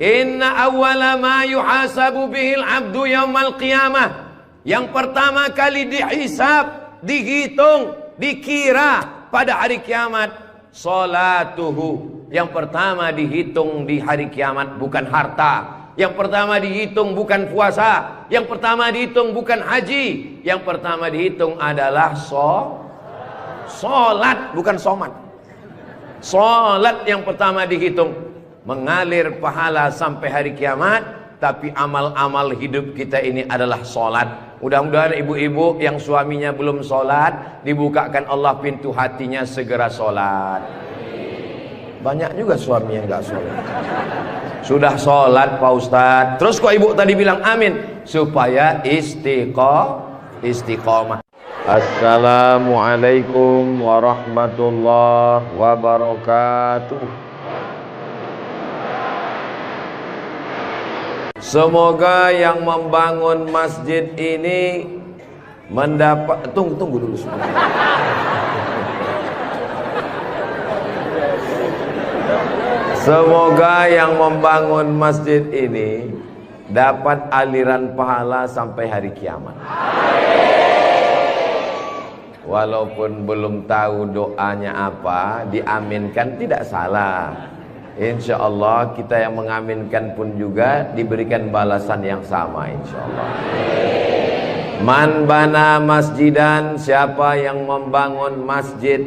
Inna awwala ma yuhasabu bihil abdu yaumal qiyamah. Yang pertama kali dihisab, dihitung, dikira pada hari kiamat, salatuhu. Yang pertama dihitung di hari kiamat bukan harta. Yang pertama dihitung bukan puasa. Yang pertama dihitung bukan haji. Yang pertama dihitung adalah solat, bukan somat. Solat yang pertama dihitung. Mengalir pahala sampai hari kiamat. Tapi amal-amal hidup kita ini adalah solat. Mudah-mudahan ibu-ibu yang suaminya belum solat, dibukakan Allah pintu hatinya segera solat. Banyak juga suami yang gak solat. Sudah sholat Pak Ustadz, terus kok ibu tadi bilang amin? Supaya istiqomah. Assalamualaikum warahmatullahi wabarakatuh. Semoga yang membangun masjid ini mendapat... Tunggu dulu sebentar. Semoga yang membangun masjid ini dapat aliran pahala sampai hari kiamat. Walaupun belum tahu doanya apa, diaminkan tidak salah. Insya Allah kita yang mengaminkan pun juga diberikan balasan yang sama insya Allah. Man bana masjidan, siapa yang membangun masjid,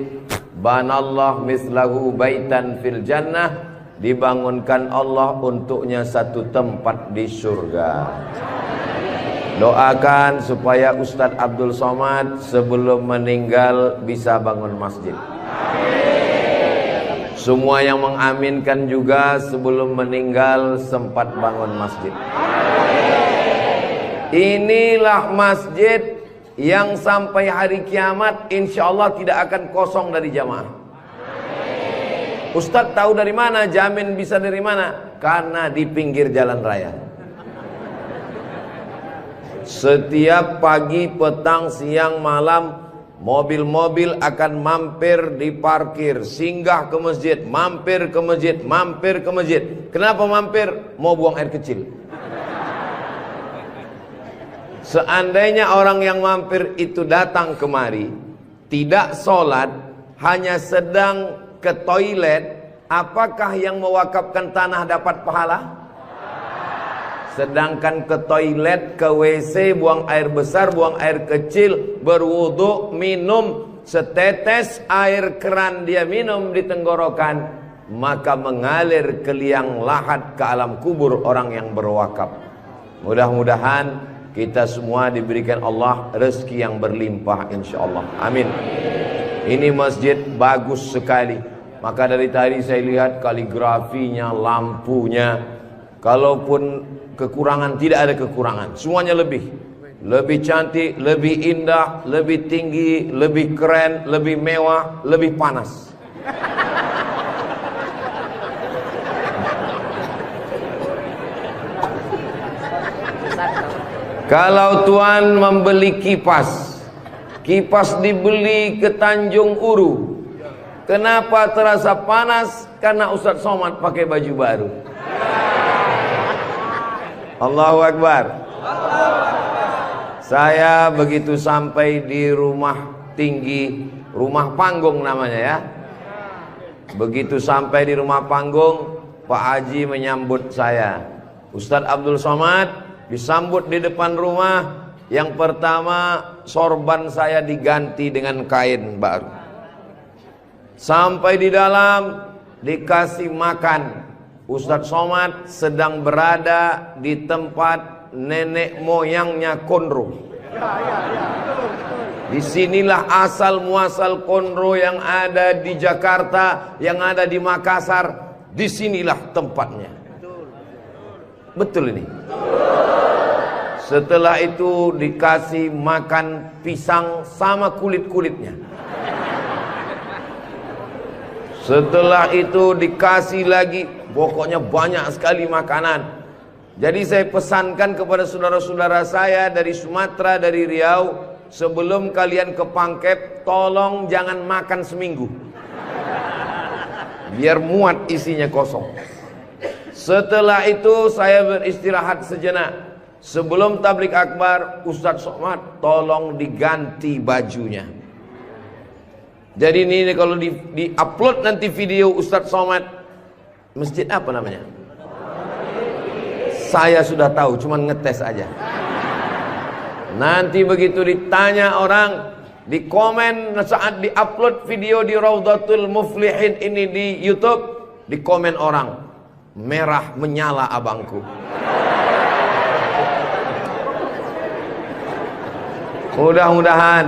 banallah mislahu baitan fil jannah, dibangunkan Allah untuknya satu tempat di surga. Doakan supaya Ustadz Abdul Somad sebelum meninggal bisa bangun masjid. Semua yang mengaminkan juga sebelum meninggal sempat bangun masjid. Inilah masjid yang sampai hari kiamat insya Allah tidak akan kosong dari jamaah. Ustadz tahu dari mana? Jamin bisa dari mana? Karena di pinggir jalan raya. Setiap pagi, petang, siang, malam, mobil-mobil akan mampir di parkir, singgah ke masjid, mampir ke masjid, mampir ke masjid. Kenapa mampir? Mau buang air kecil. Seandainya orang yang mampir itu datang kemari, tidak sholat, hanya sedang ke toilet, apakah yang mewakafkan tanah dapat pahala? Sedangkan ke toilet, ke WC, buang air besar, buang air kecil, berwudu, minum setetes air keran dia minum di tenggorokan, maka mengalir ke liang lahat ke alam kubur orang yang berwakaf. Mudah-mudahan kita semua diberikan Allah rezeki yang berlimpah insyaallah. Amin. Ini masjid bagus sekali. Maka dari tadi saya lihat kaligrafinya, lampunya. Kalaupun kekurangan, tidak ada kekurangan. Semuanya lebih cantik, lebih indah, lebih tinggi, lebih keren, lebih mewah, lebih panas. Kalau Tuan membeli kipas dibeli ke Tanjung Uru, kenapa terasa panas? Karena Ustadz Somad pakai baju baru. Allahu Akbar. Saya begitu sampai di rumah tinggi, rumah panggung namanya ya. Begitu sampai di rumah panggung, Pak Haji menyambut saya. Ustadz Abdul Somad disambut di depan rumah. Yang pertama, sorban saya diganti dengan kain baru. Sampai di dalam dikasih makan. Ustadz Somad sedang berada di tempat nenek moyangnya Konro. Disinilah asal muasal Konro yang ada di Jakarta, yang ada di Makassar. Disinilah tempatnya. Betul ini. Setelah itu dikasih makan pisang sama kulit-kulitnya. Setelah itu dikasih lagi, pokoknya banyak sekali makanan. Jadi saya pesankan kepada saudara-saudara saya dari Sumatera, dari Riau, sebelum kalian ke Pangkep, tolong jangan makan seminggu. Biar muat isinya kosong. Setelah itu saya beristirahat sejenak. Sebelum tablik akbar, Ustadz Somad tolong diganti bajunya. Jadi ini kalau di upload nanti video Ustadz Somad, masjid apa namanya? Saya sudah tahu, cuman ngetes aja. Nanti begitu ditanya orang, di komen saat di-upload video di Raudhatul Muflihin ini di YouTube, di komen orang, merah menyala abangku. Mudah-mudahan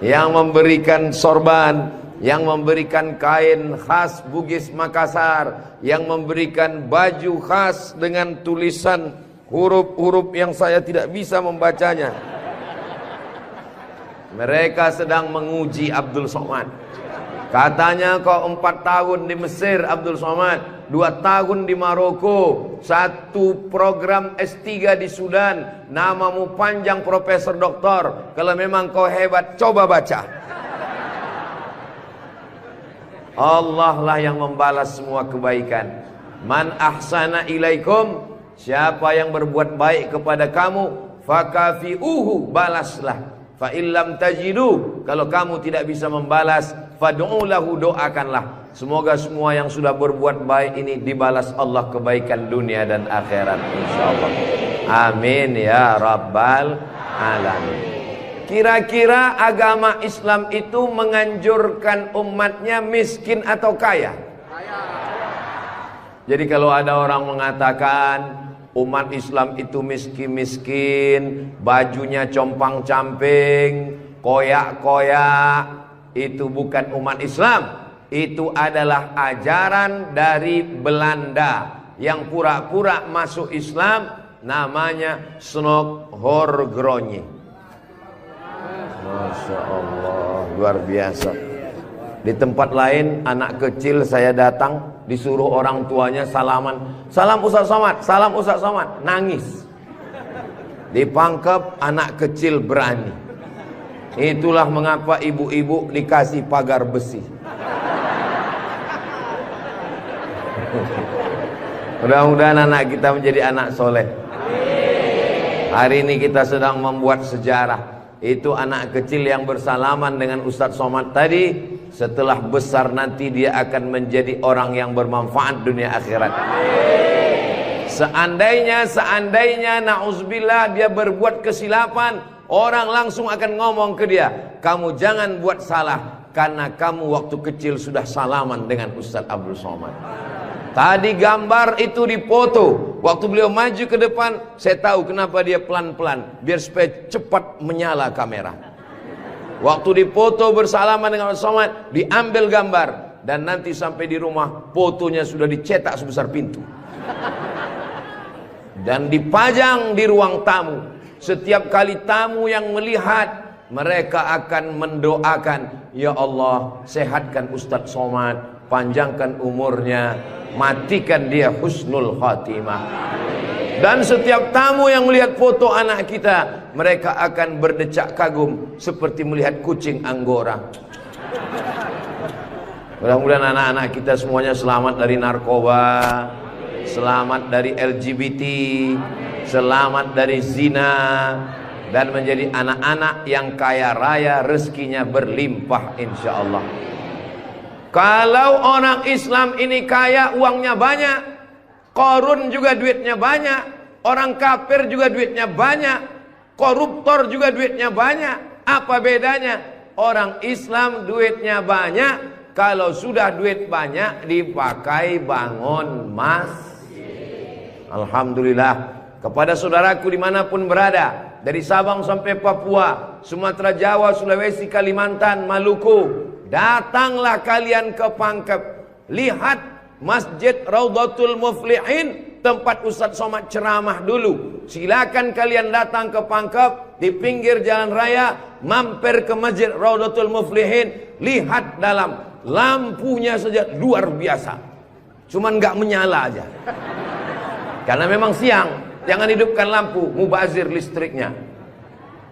yang memberikan sorban, yang memberikan kain khas Bugis Makassar, yang memberikan baju khas dengan tulisan huruf-huruf yang saya tidak bisa membacanya, mereka sedang menguji Abdul Somad. Katanya kau 4 tahun di Mesir Abdul Somad, 2 tahun di Maroko, 1 program S3 di Sudan, namamu panjang profesor doktor. Kalau memang kau hebat, coba baca. Allah lah yang membalas semua kebaikan. Man ahsana ilaikum, siapa yang berbuat baik kepada kamu, fakafi'uhu, balaslah. Fa illam tajidu, kalau kamu tidak bisa membalas, fad'u lahu, doakanlah. Semoga semua yang sudah berbuat baik ini dibalas Allah kebaikan dunia dan akhirat insyaallah. Amin ya rabbal alamin. Kira-kira agama Islam itu menganjurkan umatnya miskin atau kaya? Jadi kalau ada orang mengatakan umat Islam itu miskin-miskin, bajunya compang-camping, koyak-koyak, itu bukan umat Islam. Itu adalah ajaran dari Belanda yang pura-pura masuk Islam, namanya Snokhorgrony. Masya Allah, luar biasa. Di tempat lain anak kecil saya datang, disuruh orang tuanya salaman, salam Ustadz Somad, salam Ustadz Somad, nangis. Dipangkep, anak kecil berani. Itulah mengapa ibu-ibu dikasih pagar besi. Mudah-mudahan anak kita menjadi anak soleh. Hari ini kita sedang membuat sejarah. Itu anak kecil yang bersalaman dengan Ustadz Somad tadi, setelah besar nanti dia akan menjadi orang yang bermanfaat dunia akhirat. Seandainya na'udzubillah dia berbuat kesilapan, orang langsung akan ngomong ke dia, kamu jangan buat salah, karena kamu waktu kecil sudah salaman dengan Ustadz Abdul Somad. Tadi gambar itu dipoto. Waktu beliau maju ke depan, saya tahu kenapa dia pelan-pelan, biar supaya cepat menyala kamera. Waktu dipoto bersalaman dengan Ustadz Somad, diambil gambar, dan nanti sampai di rumah fotonya sudah dicetak sebesar pintu dan dipajang di ruang tamu. Setiap kali tamu yang melihat, mereka akan mendoakan, ya Allah, sehatkan Ustadz Somad, panjangkan umurnya, matikan dia husnul khatimah. Dan setiap tamu yang melihat foto anak kita, mereka akan berdecak kagum seperti melihat kucing Anggora. Mudah-mudahan anak-anak kita semuanya selamat dari narkoba, selamat dari LGBT, selamat dari zina, dan menjadi anak-anak yang kaya raya, rezekinya berlimpah insyaallah. Kalau orang Islam ini kaya, uangnya banyak, Qarun juga duitnya banyak, orang kafir juga duitnya banyak, koruptor juga duitnya banyak. Apa bedanya? Orang Islam duitnya banyak, kalau sudah duit banyak dipakai bangun masjid. Alhamdulillah. Kepada saudaraku dimanapun berada, dari Sabang sampai Papua, Sumatera, Jawa, Sulawesi, Kalimantan, Maluku, datanglah kalian ke Pangkep. Lihat Masjid Raudhatul Muflihin, tempat Ustadz Somad ceramah dulu. Silakan kalian datang ke Pangkep, di pinggir jalan raya, mampir ke Masjid Raudhatul Muflihin. Lihat dalam, lampunya saja luar biasa, cuman nggak menyala aja, karena memang siang. Jangan hidupkan lampu, mubazir listriknya.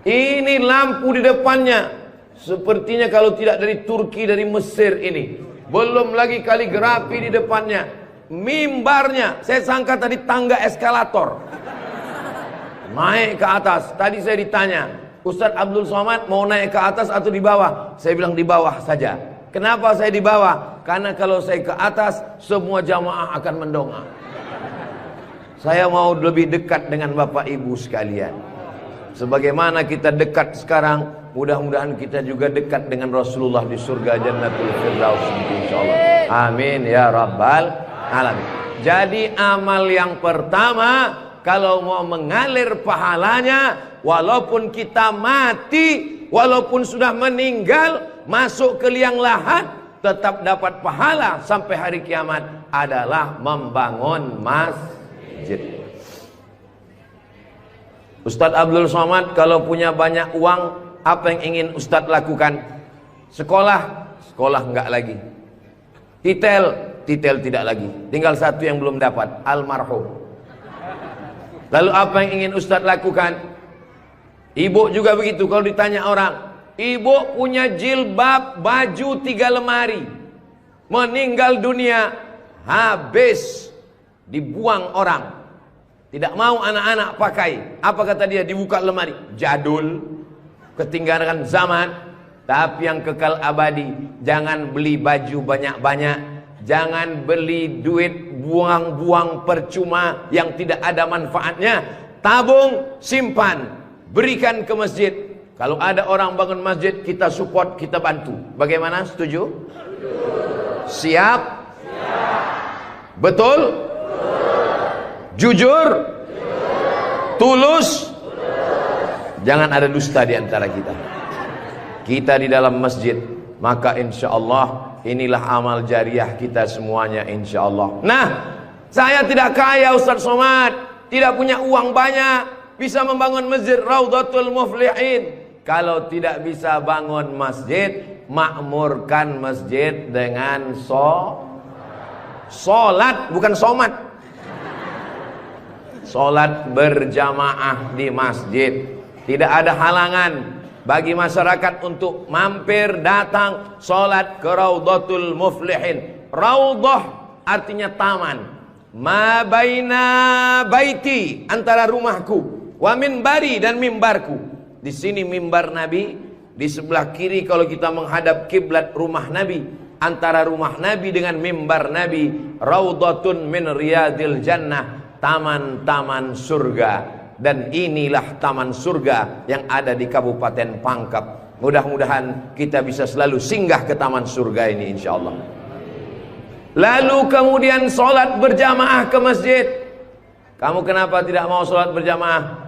Ini lampu di depannya, sepertinya kalau tidak dari Turki, dari Mesir ini. Belum lagi kaligrafi di depannya. mimbarnya, saya sangka tadi tangga eskalator. Naik ke atas. Tadi saya ditanya, Ustadz Abdul Somad mau naik ke atas atau di bawah? Saya bilang di bawah saja. Kenapa saya di bawah? Karena kalau saya ke atas, semua jamaah akan mendongak. Saya mau lebih dekat dengan Bapak Ibu sekalian. Sebagaimana kita dekat sekarang, mudah-mudahan kita juga dekat dengan Rasulullah di surga Jannatul Firdaus, insyaallah. Amin ya rabbal alamin. Jadi amal yang pertama, kalau mau mengalir pahalanya, walaupun kita mati, walaupun sudah meninggal, masuk ke liang lahat, tetap dapat pahala sampai hari kiamat, adalah membangun masjid. Ustadz Abdul Somad kalau punya banyak uang, apa yang ingin Ustadz lakukan? Sekolah, sekolah enggak lagi. Titel tidak lagi. Tinggal satu yang belum dapat, almarhum. Lalu apa yang ingin Ustadz lakukan? Ibu juga begitu. Kalau ditanya orang, ibu punya jilbab, baju 3 lemari, meninggal dunia, habis, dibuang orang. Tidak mau anak-anak pakai. Apa kata dia? Dibuka lemari. Jadul, ketinggalan zaman. Tapi yang kekal abadi, jangan beli baju banyak-banyak, jangan beli duit buang-buang percuma yang tidak ada manfaatnya. Tabung, simpan, berikan ke masjid. Kalau ada orang bangun masjid, kita support, kita bantu. Bagaimana? Setuju? Siap? Betul? Jujur? Tulus? Jangan ada dusta di antara kita. Kita di dalam masjid, maka insya Allah inilah amal jariah kita semuanya, insya Allah. Nah, saya tidak kaya Ustadz Somad, tidak punya uang banyak, bisa membangun masjid Raudhatul Muflihin. Kalau tidak bisa bangun masjid, makmurkan masjid dengan sholat, bukan somat. Sholat berjamaah di masjid. Tidak ada halangan bagi masyarakat untuk mampir datang sholat ke Raudhatul Muflihin. Raudhah artinya taman. Ma baina baiti, antara rumahku, wa minbari, dan mimbarku. Di sini mimbar Nabi, di sebelah kiri kalau kita menghadap kiblat rumah Nabi. Antara rumah Nabi dengan mimbar Nabi, Raudhatun min riyadil jannah, taman-taman surga. Dan inilah taman surga yang ada di Kabupaten Pangkep. Mudah-mudahan kita bisa selalu singgah ke taman surga ini, insya Allah. Lalu kemudian sholat berjamaah ke masjid. Kamu kenapa tidak mau sholat berjamaah?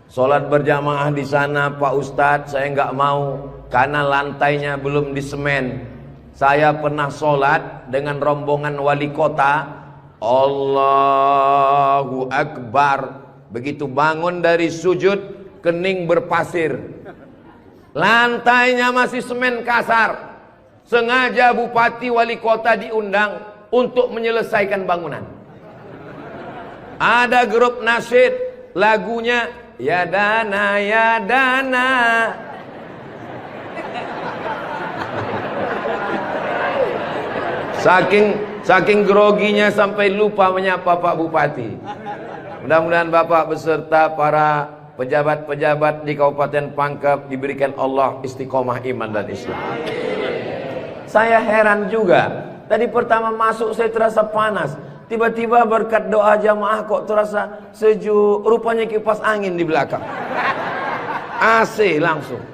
Sholat berjamaah di sana, Pak Ustadz, saya nggak mau karena lantainya belum disemen. Saya pernah sholat dengan rombongan wali kota. Allahu Akbar. Begitu bangun dari sujud, kening berpasir, lantainya masih semen kasar. Sengaja bupati wali kota diundang untuk menyelesaikan bangunan. Ada grup nasyid, lagunya ya dana ya dana. Saking groginya sampai lupa menyapa Pak Bupati. Mudah-mudahan Bapak beserta para pejabat-pejabat di Kabupaten Pangkep diberikan Allah istiqomah iman dan Islam. Saya heran juga. Tadi pertama masuk saya terasa panas. Tiba-tiba berkat doa jamaah kok terasa sejuk. Rupanya kipas angin di belakang. AC langsung.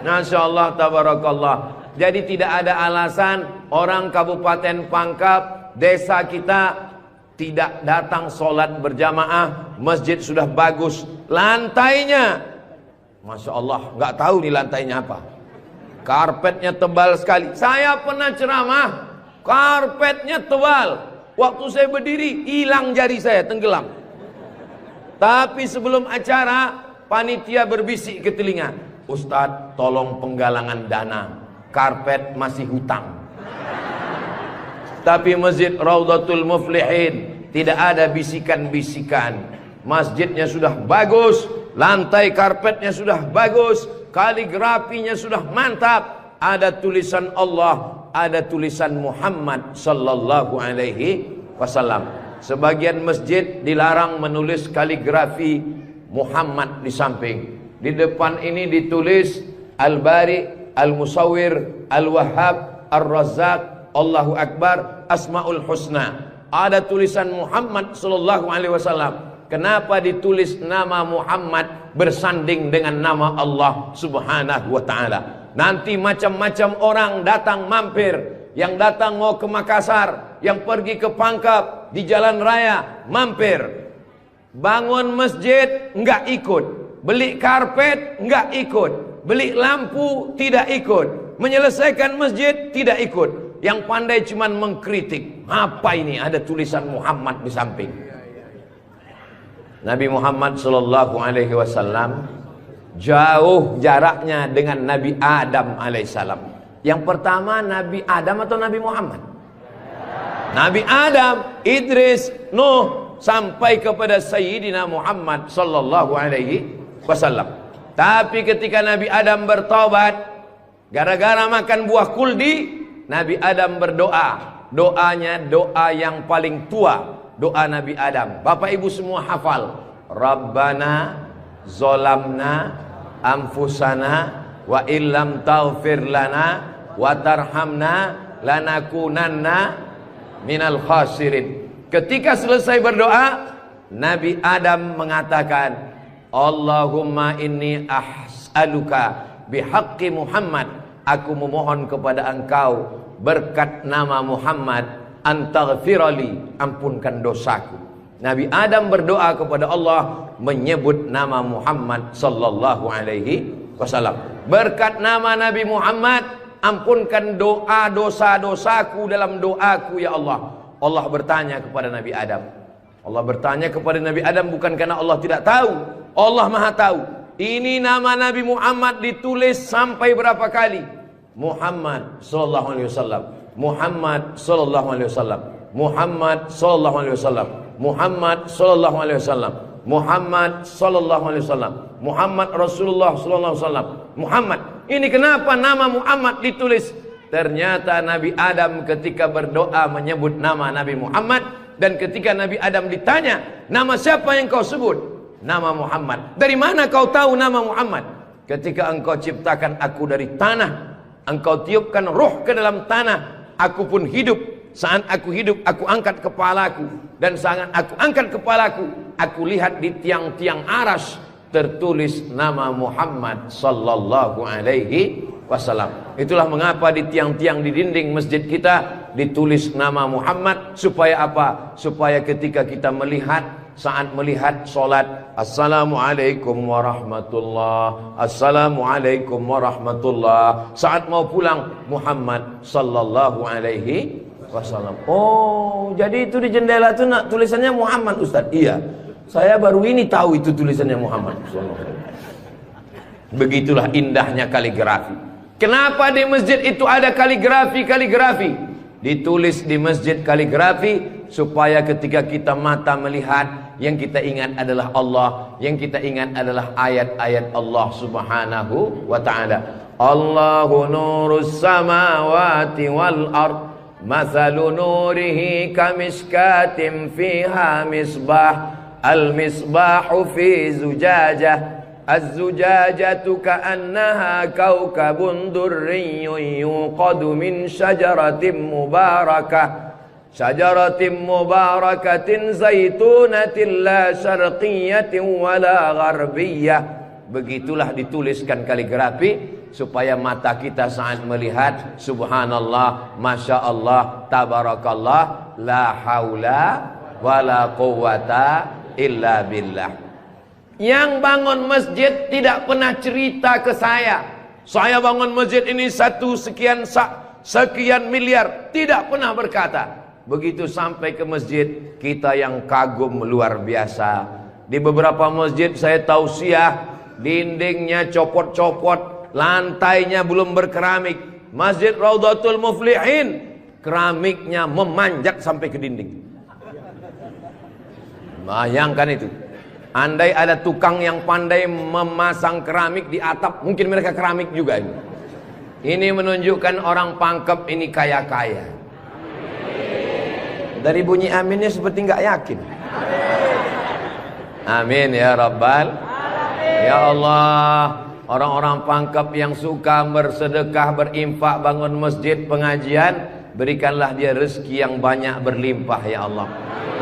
Masya Allah, tabarakallah. Jadi tidak ada alasan orang Kabupaten Pangkep, desa kita, tidak datang sholat berjamaah. Masjid sudah bagus, lantainya Masya Allah, nggak tahu nih lantainya apa, karpetnya tebal sekali. Saya pernah ceramah, karpetnya tebal, waktu saya berdiri hilang jari saya, tenggelam. Tapi sebelum acara, panitia berbisik ke telinga, Ustadz tolong penggalangan dana, karpet masih hutang. Tapi masjid Raudhatul Muflihin tidak ada bisikan-bisikan. Masjidnya sudah bagus, lantai karpetnya sudah bagus, kaligrafinya sudah mantap. Ada tulisan Allah, ada tulisan Muhammad sallallahu alaihi wasallam. Sebagian masjid dilarang menulis kaligrafi Muhammad di samping. Di depan ini ditulis Al-Bari, Al-Musawwir, Al-Wahhab, Ar-Razzaq, Allahu Akbar, Asmaul Husna. Ada tulisan Muhammad sallallahu alaihi wasallam. Kenapa ditulis nama Muhammad bersanding dengan nama Allah Subhanahu wa taala? Nanti macam-macam orang datang mampir. Yang datang mau ke Makassar, yang pergi ke Pangkep, di jalan raya mampir. Bangun masjid enggak ikut, beli karpet enggak ikut, beli lampu tidak ikut, menyelesaikan masjid tidak ikut. Yang pandai cuman mengkritik. Apa ini ada tulisan Muhammad di samping? Nabi Muhammad sallallahu alaihi wasallam jauh jaraknya dengan Nabi Adam alaihissalam. Yang pertama Nabi Adam atau Nabi Muhammad? Nabi Adam, Idris, Nuh, sampai kepada Sayyidina Muhammad sallallahu alaihi wasallam. Tapi ketika Nabi Adam bertobat gara-gara makan buah kuldi, Nabi Adam berdoa. Doanya doa yang paling tua, doa Nabi Adam. Bapak Ibu semua hafal. Rabbana zolamna anfusana wa illam taghfir lana wa tarhamna lanakunanna minal khasirin. Ketika selesai berdoa, Nabi Adam mengatakan, Allahumma inni as'aluka bihaqqi Muhammad, aku memohon kepada engkau berkat nama Muhammad, antaghfirali, ampunkan dosaku. Nabi Adam berdoa kepada Allah menyebut nama Muhammad sallallahu alaihi wasallam. Berkat nama Nabi Muhammad, ampunkan doa dosa-dosaku dalam doaku ya Allah. Allah bertanya kepada Nabi Adam. Allah bertanya kepada Nabi Adam bukan karena Allah tidak tahu. Allah Maha tahu. Ini nama Nabi Muhammad ditulis sampai berapa kali? Muhammad sallallahu alaihi wasallam. Muhammad sallallahu alaihi wasallam. Muhammad sallallahu alaihi wasallam. Muhammad sallallahu alaihi wasallam. Muhammad sallallahu alaihi wasallam. Muhammad Rasulullah sallallahu alaihi wasallam. Muhammad. Ini kenapa nama Muhammad ditulis? Ternyata Nabi Adam ketika berdoa menyebut nama Nabi Muhammad, dan ketika Nabi Adam ditanya, nama siapa yang kau sebut? Nama Muhammad. Dari mana kau tahu nama Muhammad? Ketika engkau ciptakan aku dari tanah, engkau tiupkan roh ke dalam tanah, aku pun hidup. Saat aku hidup, aku angkat kepalaku. Dan saat aku angkat kepalaku, aku lihat di tiang-tiang aras tertulis nama Muhammad sallallahu alaihi wasallam. Itulah mengapa di tiang-tiang di dinding masjid kita ditulis nama Muhammad. Supaya apa? Supaya ketika kita melihat, saat melihat solat, Assalamualaikum warahmatullah, Assalamualaikum warahmatullah. Saat mau pulang, Muhammad sallallahu alaihi wasallam. Oh, jadi itu di jendela itu tulisannya Muhammad, Ustaz. Iya, saya baru ini tahu itu tulisannya Muhammad. Begitulah indahnya kaligrafi. Kenapa di masjid itu ada kaligrafi? Ditulis di masjid kaligrafi supaya ketika kita mata melihat, yang kita ingat adalah Allah, yang kita ingat adalah ayat-ayat Allah Subhanahu wa taala. Allahu nurus samawati wal ard, mathalu nurihi kamishkatin fiha misbah, al-misbahu fi zujajah, az-zujajatu ka'annaha kawkabun durriyyun yuqadu min syajaratin mubarakatin zaitunatin la syarqiyatin wala gharbiyyah. Begitulah dituliskan kaligrafi supaya mata kita saat melihat, subhanallah, masya Allah, tabarakallah, la haula wala quwata illa billah. Yang bangun masjid tidak pernah cerita ke saya bangun masjid ini sekian miliar, tidak pernah berkata. Begitu sampai ke masjid, kita yang kagum luar biasa. Di beberapa masjid saya tausiah, dindingnya copot-copot, lantainya belum berkeramik. Masjid Raudhatul Muflihin, keramiknya memanjat sampai ke dinding. Bayangkan itu. Andai ada tukang yang pandai memasang keramik di atap, mungkin mereka keramik juga ini. Ini menunjukkan orang Pangkep ini kaya-kaya. Dari bunyi aminnya seperti nggak yakin. Amin ya Rabbal. Ya Allah, orang-orang Pangkep yang suka bersedekah, berinfak, bangun masjid, pengajian, berikanlah dia rezeki yang banyak berlimpah ya Allah.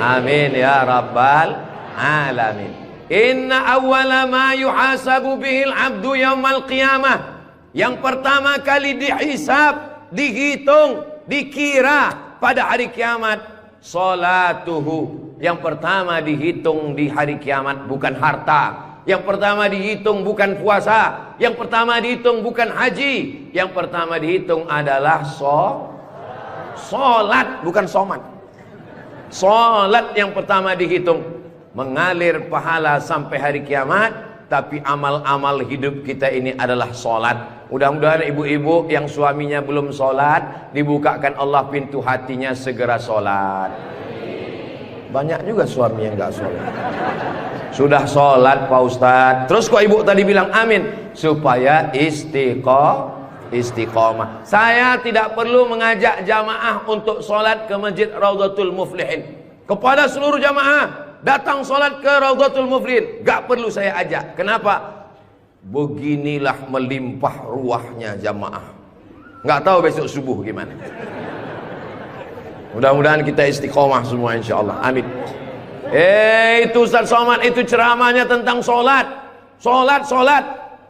Amin ya Rabbal alamin. Inna awwala ma yuhasabu bihil abdu yaumal qiyamah. Yang pertama kali dihisab, dihitung, dikira pada hari kiamat, salatuhu. Yang pertama dihitung di hari kiamat bukan harta. Yang pertama dihitung bukan puasa. Yang pertama dihitung bukan haji. Yang pertama dihitung adalah solat, bukan somat. Solat yang pertama dihitung. Mengalir pahala sampai hari kiamat. Tapi amal-amal hidup kita ini adalah solat. Mudah-mudahan ibu-ibu yang suaminya belum solat, dibukakan Allah pintu hatinya, segera solat. Banyak juga suami yang gak sholat. Sudah sholat Pak Ustadz, terus kok ibu tadi bilang amin? Supaya istiqomah. Saya tidak perlu mengajak jamaah untuk sholat ke Masjid Raudhatul Muflihin. Kepada seluruh jamaah, datang sholat ke Raudhatul Muflihin, gak perlu saya ajak. Kenapa? Beginilah melimpah ruahnya jamaah. Gak tahu besok subuh gimana. Mudah-mudahan kita istiqomah semua insyaallah. Amin. Itu Ustaz Somad itu ceramahnya tentang solat. Solat.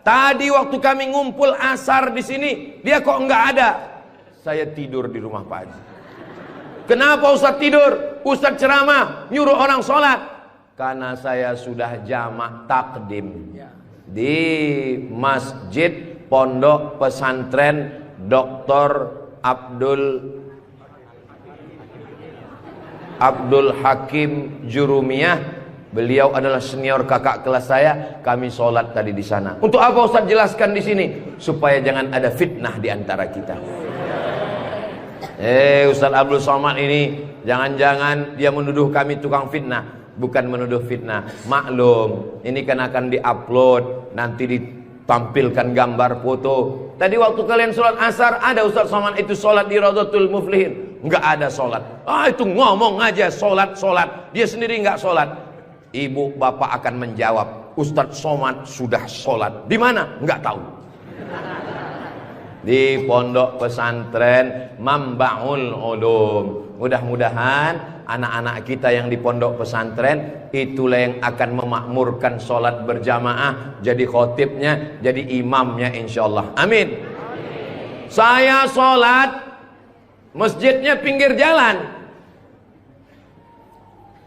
Tadi waktu kami ngumpul asar di sini, dia kok enggak ada. Saya tidur di rumah Pak Haji. Kenapa Ustaz tidur? Ustaz ceramah nyuruh orang solat. Karena saya sudah jamak takdim di Masjid Pondok Pesantren Dr. Abdul Hakim Jurumiyah. Beliau adalah senior kakak kelas saya. Kami sholat tadi di sana. Untuk apa Ustaz jelaskan di sini? Supaya jangan ada fitnah di antara kita. Ustaz Abdul Somad ini jangan-jangan dia menuduh kami tukang fitnah. Bukan menuduh fitnah. Maklum, ini kan akan diupload, nanti ditampilkan gambar foto. Tadi waktu kalian sholat asar, ada Ustaz Somad itu sholat di Raudhatul Muflihin. Enggak ada sholat. Itu ngomong aja sholat. Dia sendiri enggak sholat. Ibu bapak akan menjawab, Ustadz Somad sudah sholat. Di mana? Enggak tahu. Di Pondok Pesantren Mambaul Ulum. Mudah-mudahan anak-anak kita yang di pondok pesantren itulah yang akan memakmurkan sholat berjamaah, jadi khotibnya, jadi imamnya insyaallah. Amin. Saya sholat, masjidnya pinggir jalan,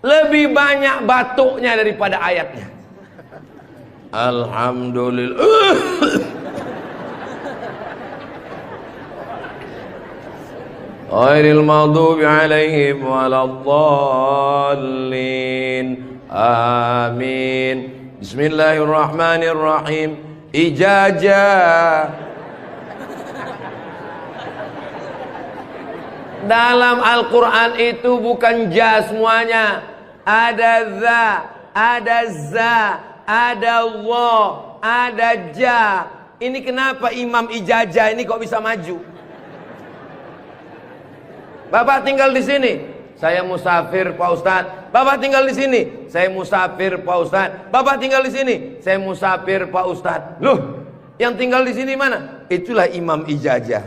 lebih banyak batuknya daripada ayatnya. Alhamdulillah. Ghairil maghdubi alaihim waladdallin. Amin. Bismillahirrahmanirrahim. Ijazah. Dalam Al-Quran itu bukan ja semuanya. Ada za, ada za, ada wa, ada ja. Ini kenapa Imam Ijazah ini kok bisa maju? Bapak tinggal di sini, saya musafir Pak Ustadz. Bapak tinggal di sini, saya musafir Pak Ustadz. Bapak tinggal di sini, saya musafir Pak Ustadz. Loh, yang tinggal di sini mana? Itulah Imam Ijazah.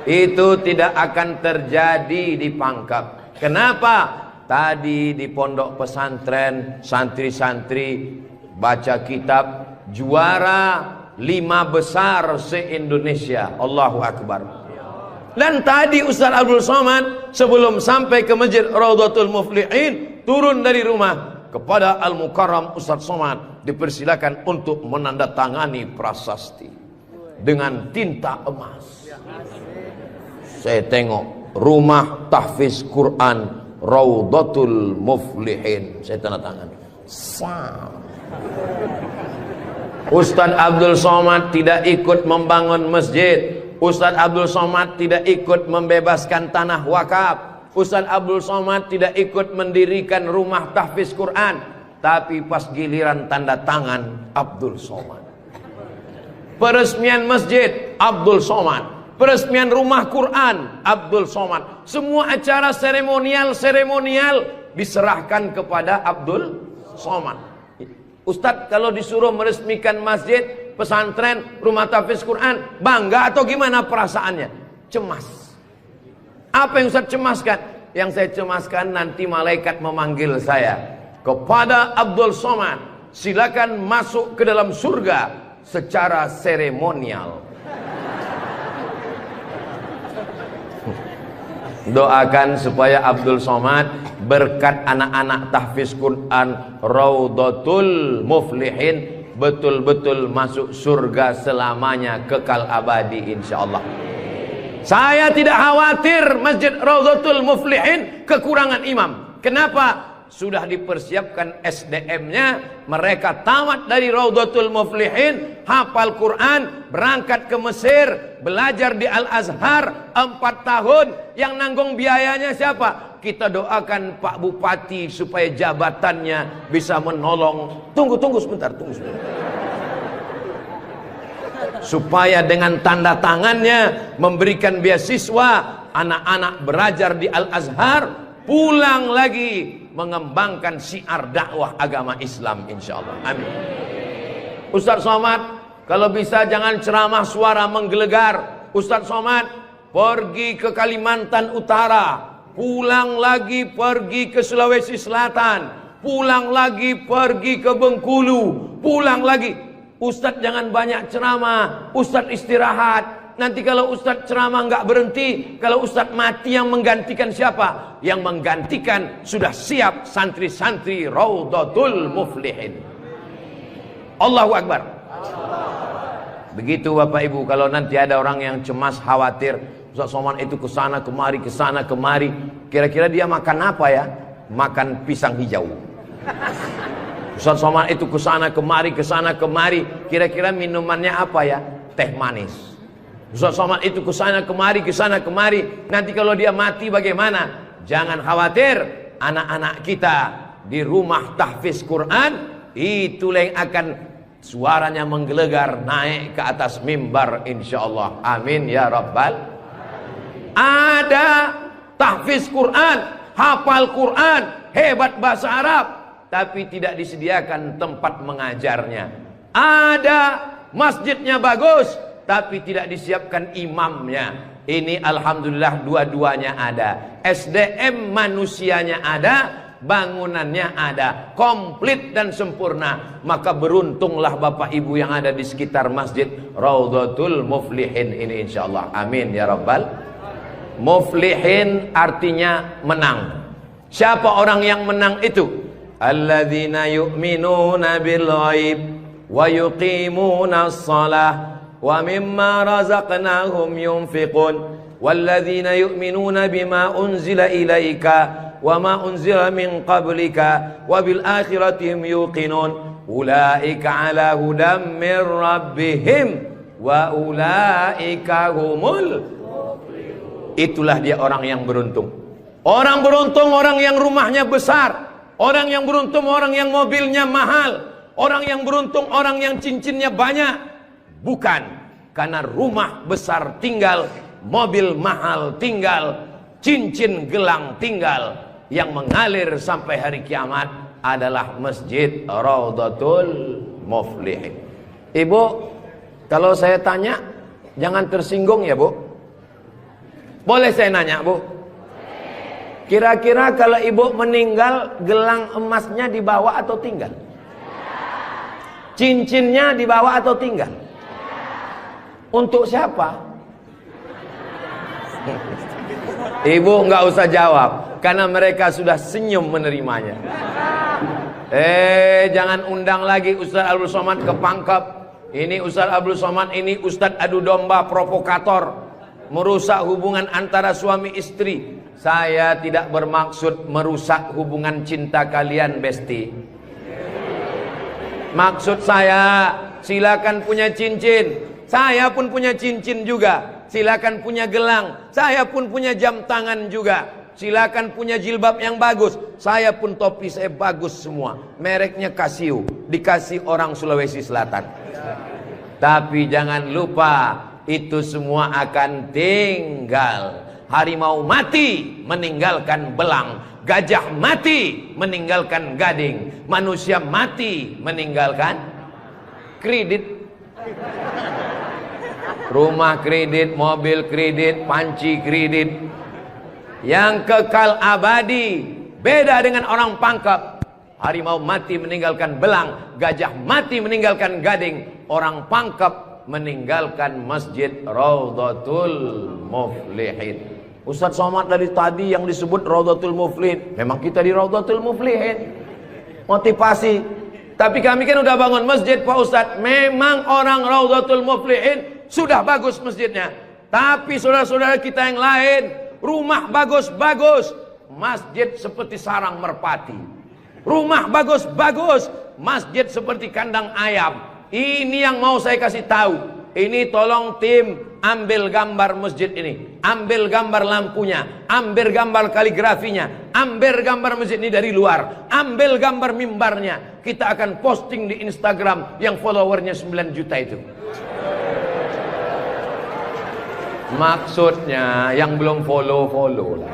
Itu tidak akan terjadi di Pangkep. Kenapa? Tadi di pondok pesantren santri-santri baca kitab juara 5 besar se-Indonesia. Allahu Akbar. Dan tadi Ustaz Abdul Somad sebelum sampai ke Masjid Raudhatul Muflihin turun dari rumah kepada Al-Mukarram Ustaz Somad dipersilakan untuk menandatangani prasasti dengan tinta emas. Saya tengok rumah tahfiz Quran Raudhatul Muflihin, saya tanda tangan. Ustaz Abdul Somad tidak ikut membangun masjid. Ustaz Abdul Somad tidak ikut membebaskan tanah wakaf. Ustaz Abdul Somad tidak ikut mendirikan rumah tahfiz Quran. Tapi pas giliran tanda tangan Abdul Somad, peresmian masjid Abdul Somad, peresmian rumah Quran Abdul Somad. Semua acara seremonial diserahkan kepada Abdul Somad. Ustadz kalau disuruh meresmikan masjid, pesantren, rumah tahfiz Quran, bangga atau gimana perasaannya? Cemas. Apa yang Ustadz cemaskan? Yang saya cemaskan nanti malaikat memanggil saya, kepada Abdul Somad, silakan masuk ke dalam surga secara seremonial. Doakan supaya Abdul Somad berkat anak-anak tahfiz Quran Raudhatul Muflihin betul-betul masuk surga selamanya, kekal abadi insyaallah. Saya tidak khawatir Masjid Raudhatul Muflihin kekurangan imam. Kenapa? Sudah dipersiapkan SDM-nya. Mereka tamat dari Raudhatul Muflihin, hafal Quran, berangkat ke Mesir, belajar di Al-Azhar 4 tahun. Yang nanggung biayanya siapa? Kita doakan Pak Bupati supaya jabatannya bisa menolong. Tunggu sebentar. Supaya dengan tanda tangannya memberikan beasiswa, anak-anak belajar di Al-Azhar, pulang lagi mengembangkan syiar dakwah agama Islam insyaallah. Amin. Ustadz Somad, kalau bisa jangan ceramah suara menggelegar. Ustadz Somad pergi ke Kalimantan Utara, pulang lagi pergi ke Sulawesi Selatan, pulang lagi pergi ke Bengkulu, pulang lagi. Ustadz jangan banyak ceramah, Ustadz istirahat. Nanti kalau Ustadz ceramah nggak berhenti, kalau Ustadz mati yang menggantikan siapa? Yang menggantikan sudah siap santri-santri Raudhatul Muflihin. Allahu Akbar. Begitu Bapak Ibu, kalau nanti ada orang yang cemas, khawatir, Ustadz Somad itu kesana kemari, kira-kira dia makan apa ya? Makan pisang hijau. Ustadz Somad itu kesana kemari, kira-kira minumannya apa ya? Teh manis. Ustadz Somad itu kesana kemari, nanti kalau dia mati bagaimana? Jangan khawatir, anak-anak kita di rumah tahfiz Quran itulah yang akan suaranya menggelegar naik ke atas mimbar insyaallah. Amin ya rabbal. Ada tahfiz Quran, hafal Quran, hebat bahasa Arab, tapi tidak disediakan tempat mengajarnya. Ada masjidnya bagus, tapi tidak disiapkan imamnya. Ini alhamdulillah dua-duanya ada. SDM manusianya ada, bangunannya ada, komplit dan sempurna. Maka beruntunglah Bapak Ibu yang ada di sekitar Masjid Raudhatul Muflihin ini insyaallah. Amin ya rabbal. Muflihin artinya menang. Siapa orang yang menang itu? Alladzina yu'minuna bil ghaib wa yuqimuna as-salah wa mimma razaqnahum yunfiqun walladzina yu'minuna bima unzila ilaika wa ma unzila min qablika wa bil akhirati hum yuqinun ulaika ala hudam min rabbihim wa ulaika humul muflihun. Itulah dia orang yang beruntung. Orang beruntung orang yang rumahnya besar, orang yang beruntung orang yang mobilnya mahal, orang yang beruntung orang yang cincinnya banyak. Bukan karena rumah besar tinggal, mobil mahal tinggal, cincin gelang tinggal. Yang mengalir sampai hari kiamat adalah Masjid Raudhatul Muflihin. Ibu, kalau saya tanya jangan tersinggung ya Bu. Boleh saya nanya Bu? Kira-kira kalau ibu meninggal, gelang emasnya dibawa atau tinggal? Cincinnya dibawa atau tinggal? Untuk siapa? Ibu nggak usah jawab, karena mereka sudah senyum menerimanya. Jangan undang lagi Ustaz Abdul Somad ke Pangkep. Ini Ustaz Abdul Somad ini Ustaz adu domba provokator, merusak hubungan antara suami istri. Saya tidak bermaksud merusak hubungan cinta kalian, Besti. Maksud saya, silakan punya cincin. Saya pun punya cincin juga. Silakan punya gelang. Saya pun punya jam tangan juga. Silakan punya jilbab yang bagus. Saya pun topi saya bagus semua. Mereknya Casio. Dikasih orang Sulawesi Selatan. Tapi jangan lupa, itu semua akan tinggal. Harimau mati meninggalkan belang, gajah mati meninggalkan gading, manusia mati meninggalkan kredit. Rumah kredit, mobil kredit, panci kredit. Yang kekal abadi beda dengan orang pangkep. Harimau mati meninggalkan belang, gajah mati meninggalkan gading, orang pangkep meninggalkan masjid Raudhatul Muflihin. Ustaz Somad dari tadi yang disebut Raudhatul Muflihin, memang kita di Raudhatul Muflihin. Motivasi. Tapi kami kan udah bangun masjid Pak Ustaz. Memang orang Raudhatul Muflihin sudah bagus masjidnya. Tapi saudara-saudara kita yang lain, rumah bagus-bagus, masjid seperti sarang merpati. Rumah bagus-bagus, masjid seperti kandang ayam. Ini yang mau saya kasih tahu. Ini tolong tim ambil gambar masjid ini, ambil gambar lampunya, ambil gambar kaligrafinya, ambil gambar masjid ini dari luar, ambil gambar mimbarnya. Kita akan posting di Instagram yang followernya 9 juta itu. Maksudnya yang belum follow lah.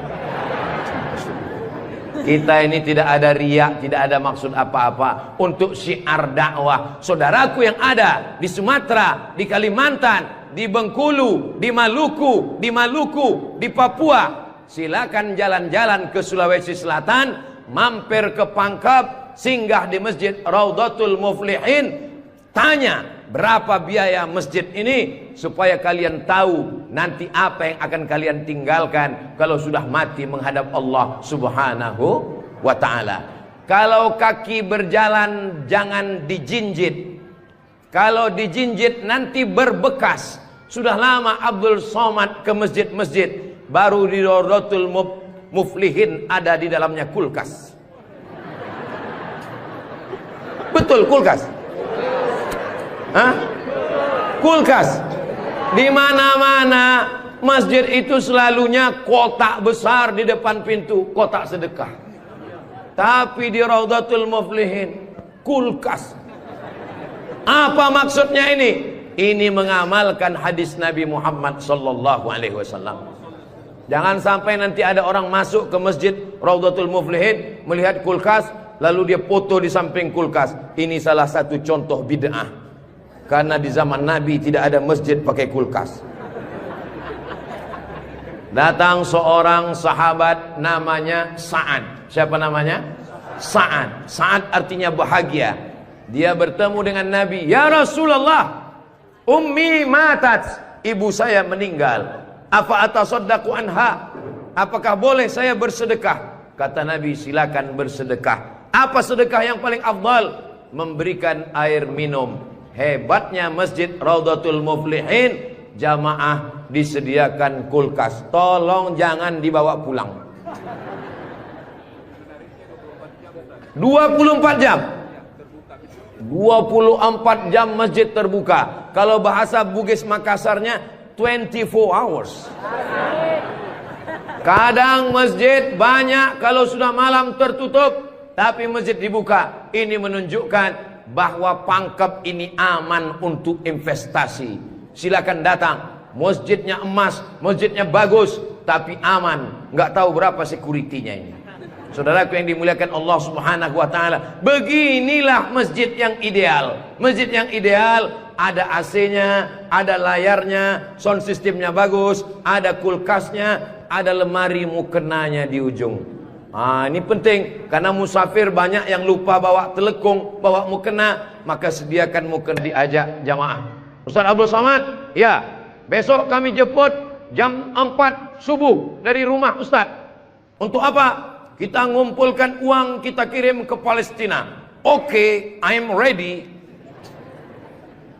Kita ini tidak ada riak, tidak ada maksud apa-apa. Untuk syiar dakwah. Saudaraku yang ada di Sumatera, di Kalimantan, di Bengkulu, di Maluku, di Papua, silakan jalan-jalan ke Sulawesi Selatan, mampir ke Pangkep, singgah di Masjid Raudhatul Muflihin, tanya berapa biaya masjid ini, supaya kalian tahu nanti apa yang akan kalian tinggalkan kalau sudah mati menghadap Allah Subhanahu wa ta'ala. Kalau kaki berjalan jangan dijinjit. Kalau dijinjit nanti berbekas. Sudah lama Abdul Somad ke masjid-masjid, baru di Raudhatul Muflihin ada di dalamnya kulkas. Betul, kulkas. Hah? Kulkas. Di mana-mana masjid itu selalunya kotak besar di depan pintu, kotak sedekah. Tapi di Raudhatul Muflihin kulkas. Apa maksudnya ini? Ini mengamalkan hadis Nabi Muhammad sallallahu alaihi wasallam. Jangan sampai nanti ada orang masuk ke masjid Raudhatul Muflihin melihat kulkas, lalu dia foto di samping kulkas. Ini salah satu contoh bid'ah. Karena di zaman Nabi tidak ada masjid pakai kulkas. Datang seorang sahabat namanya Sa'ad. Siapa namanya? Sa'ad. Sa'ad artinya bahagia. Dia bertemu dengan Nabi. Ya Rasulullah, ummi matat, ibu saya meninggal. Apa atasaddaqu anha? Apakah boleh saya bersedekah? Kata Nabi, silakan bersedekah. Apa sedekah yang paling afdal? Memberikan air minum. Hebatnya masjid Raudhatul Muflihin, jamaah disediakan kulkas. Tolong jangan dibawa pulang. 24 jam. 24 jam masjid terbuka. Kalau bahasa Bugis Makassarnya 24 hours. Kadang masjid banyak, kalau sudah malam tertutup, tapi masjid dibuka. Ini menunjukkan bahwa Pangkep ini aman untuk investasi. Silakan datang. Masjidnya emas, masjidnya bagus, tapi aman. Nggak tahu berapa security-nya ini. Saudaraku yang dimuliakan Allah Subhanahu wa ta'ala, beginilah masjid yang ideal. Masjid yang ideal, ada AC-nya, ada layarnya, sound systemnya bagus, ada kulkasnya, ada lemari mukenanya di ujung. Ini penting, karena musafir banyak yang lupa bawa telekung, bawa mukena, maka sediakan mukena. Diajak jamaah. Ustaz Abdul Somad, ya, besok kami jemput jam 4 subuh dari rumah Ustaz. Untuk apa? Kita ngumpulkan uang, kita kirim ke Palestina. Oke, I'm ready.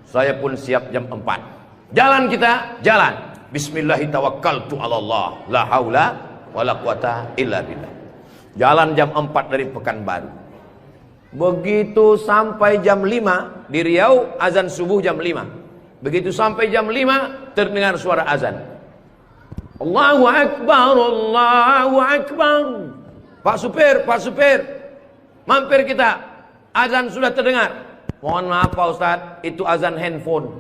Saya pun siap jam 4. Jalan kita, jalan. Bismillahirrahmanirrahim. Allah, la haula wala quwata illa billah. Jalan jam 4 dari Pekanbaru. Begitu sampai jam 5 di Riau, azan subuh jam 5. Begitu sampai jam 5 terdengar suara azan. Allahu Akbar, Allahu Akbar. Pak supir, mampir kita. Azan sudah terdengar. Mohon maaf Pak Ustadz, itu azan handphone.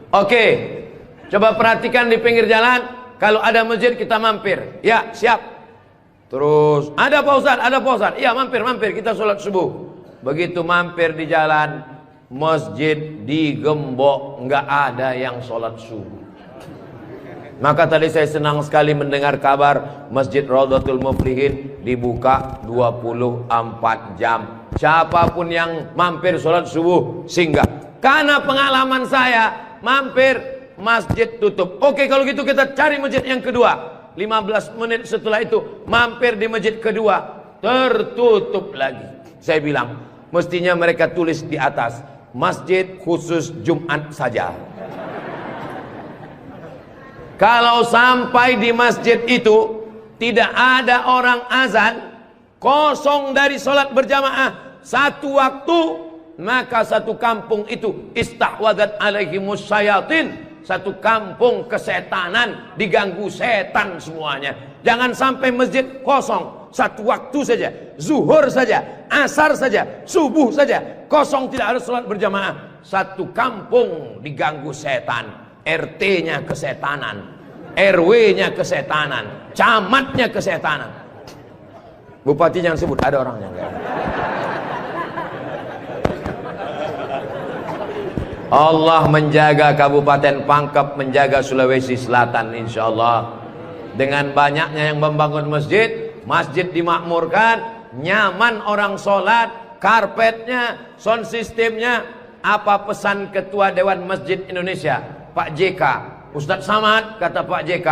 Oke, coba perhatikan di pinggir jalan, kalau ada masjid kita mampir. Ya, siap. Terus, ada Pak Ustadz, ada Pak Ustadz. Iya, mampir, kita sholat subuh. Begitu mampir di jalan, masjid digembok, nggak ada yang sholat subuh. Maka tadi saya senang sekali mendengar kabar Masjid Raudhatul Muflihin dibuka 24 jam. Siapapun yang mampir sholat subuh singgah. Karena pengalaman saya, mampir masjid tutup. Oke, kalau gitu kita cari masjid yang kedua. 15 menit setelah itu mampir di masjid kedua, tertutup lagi. Saya bilang, mestinya mereka tulis di atas, masjid khusus Jumat saja. Kalau sampai di masjid itu tidak ada orang azan, kosong dari sholat berjamaah satu waktu, maka satu kampung itu istahwadat alaihimus syayatin. Satu kampung kesetanan, diganggu setan semuanya. Jangan sampai masjid kosong satu waktu saja, zuhur saja, asar saja, subuh saja, kosong, tidak harus sholat berjamaah. Satu kampung diganggu setan. RT-nya kesetanan, RW-nya kesetanan, camatnya kesetanan. Bupati jangan sebut, ada orangnya enggak? Allah menjaga Kabupaten Pangkep, menjaga Sulawesi Selatan insyaallah. Dengan banyaknya yang membangun masjid, masjid dimakmurkan, nyaman orang sholat, karpetnya, sound systemnya. Apa pesan Ketua Dewan Masjid Indonesia, Pak JK, Ustadz Samad, kata Pak JK,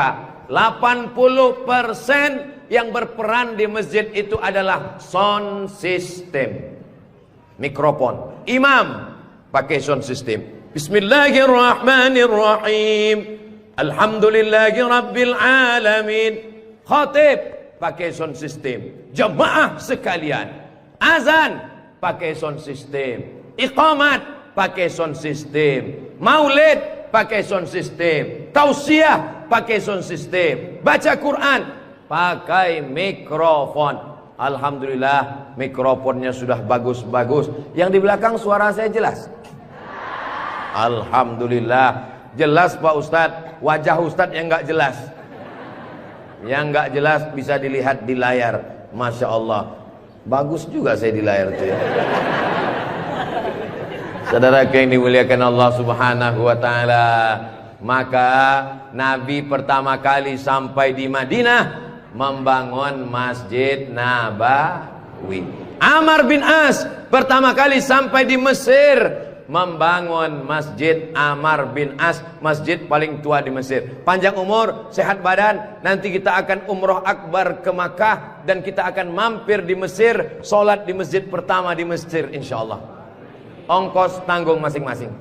80% yang berperan di masjid itu adalah sound system, mikrofon. Imam pakai sound system, Bismillahirrahmanirrahim, Alhamdulillahi Rabbil Alamin. Khatib pakai sound system. Jamaah sekalian, azan pakai sound system, iqamat pakai sound system, maulid pakai sound system, tausiah pakai sound system, baca Quran pakai mikrofon. Alhamdulillah mikrofonnya sudah bagus-bagus. Yang di belakang suara saya jelas? Alhamdulillah jelas Pak Ustadz. Wajah Ustadz yang nggak jelas, yang nggak jelas bisa dilihat di layar. Masya Allah, bagus juga saya di layar tuh ya. Saudara yang dimuliakan Allah Subhanahu wa Ta'ala, maka Nabi pertama kali sampai di Madinah membangun Masjid Nabawi. Amr bin As pertama kali sampai di Mesir membangun Masjid Amr bin As, masjid paling tua di Mesir. Panjang umur, sehat badan, nanti kita akan umroh akbar ke Makkah dan kita akan mampir di Mesir, sholat di masjid pertama di Mesir insyaallah. Ongkos tanggung masing-masing.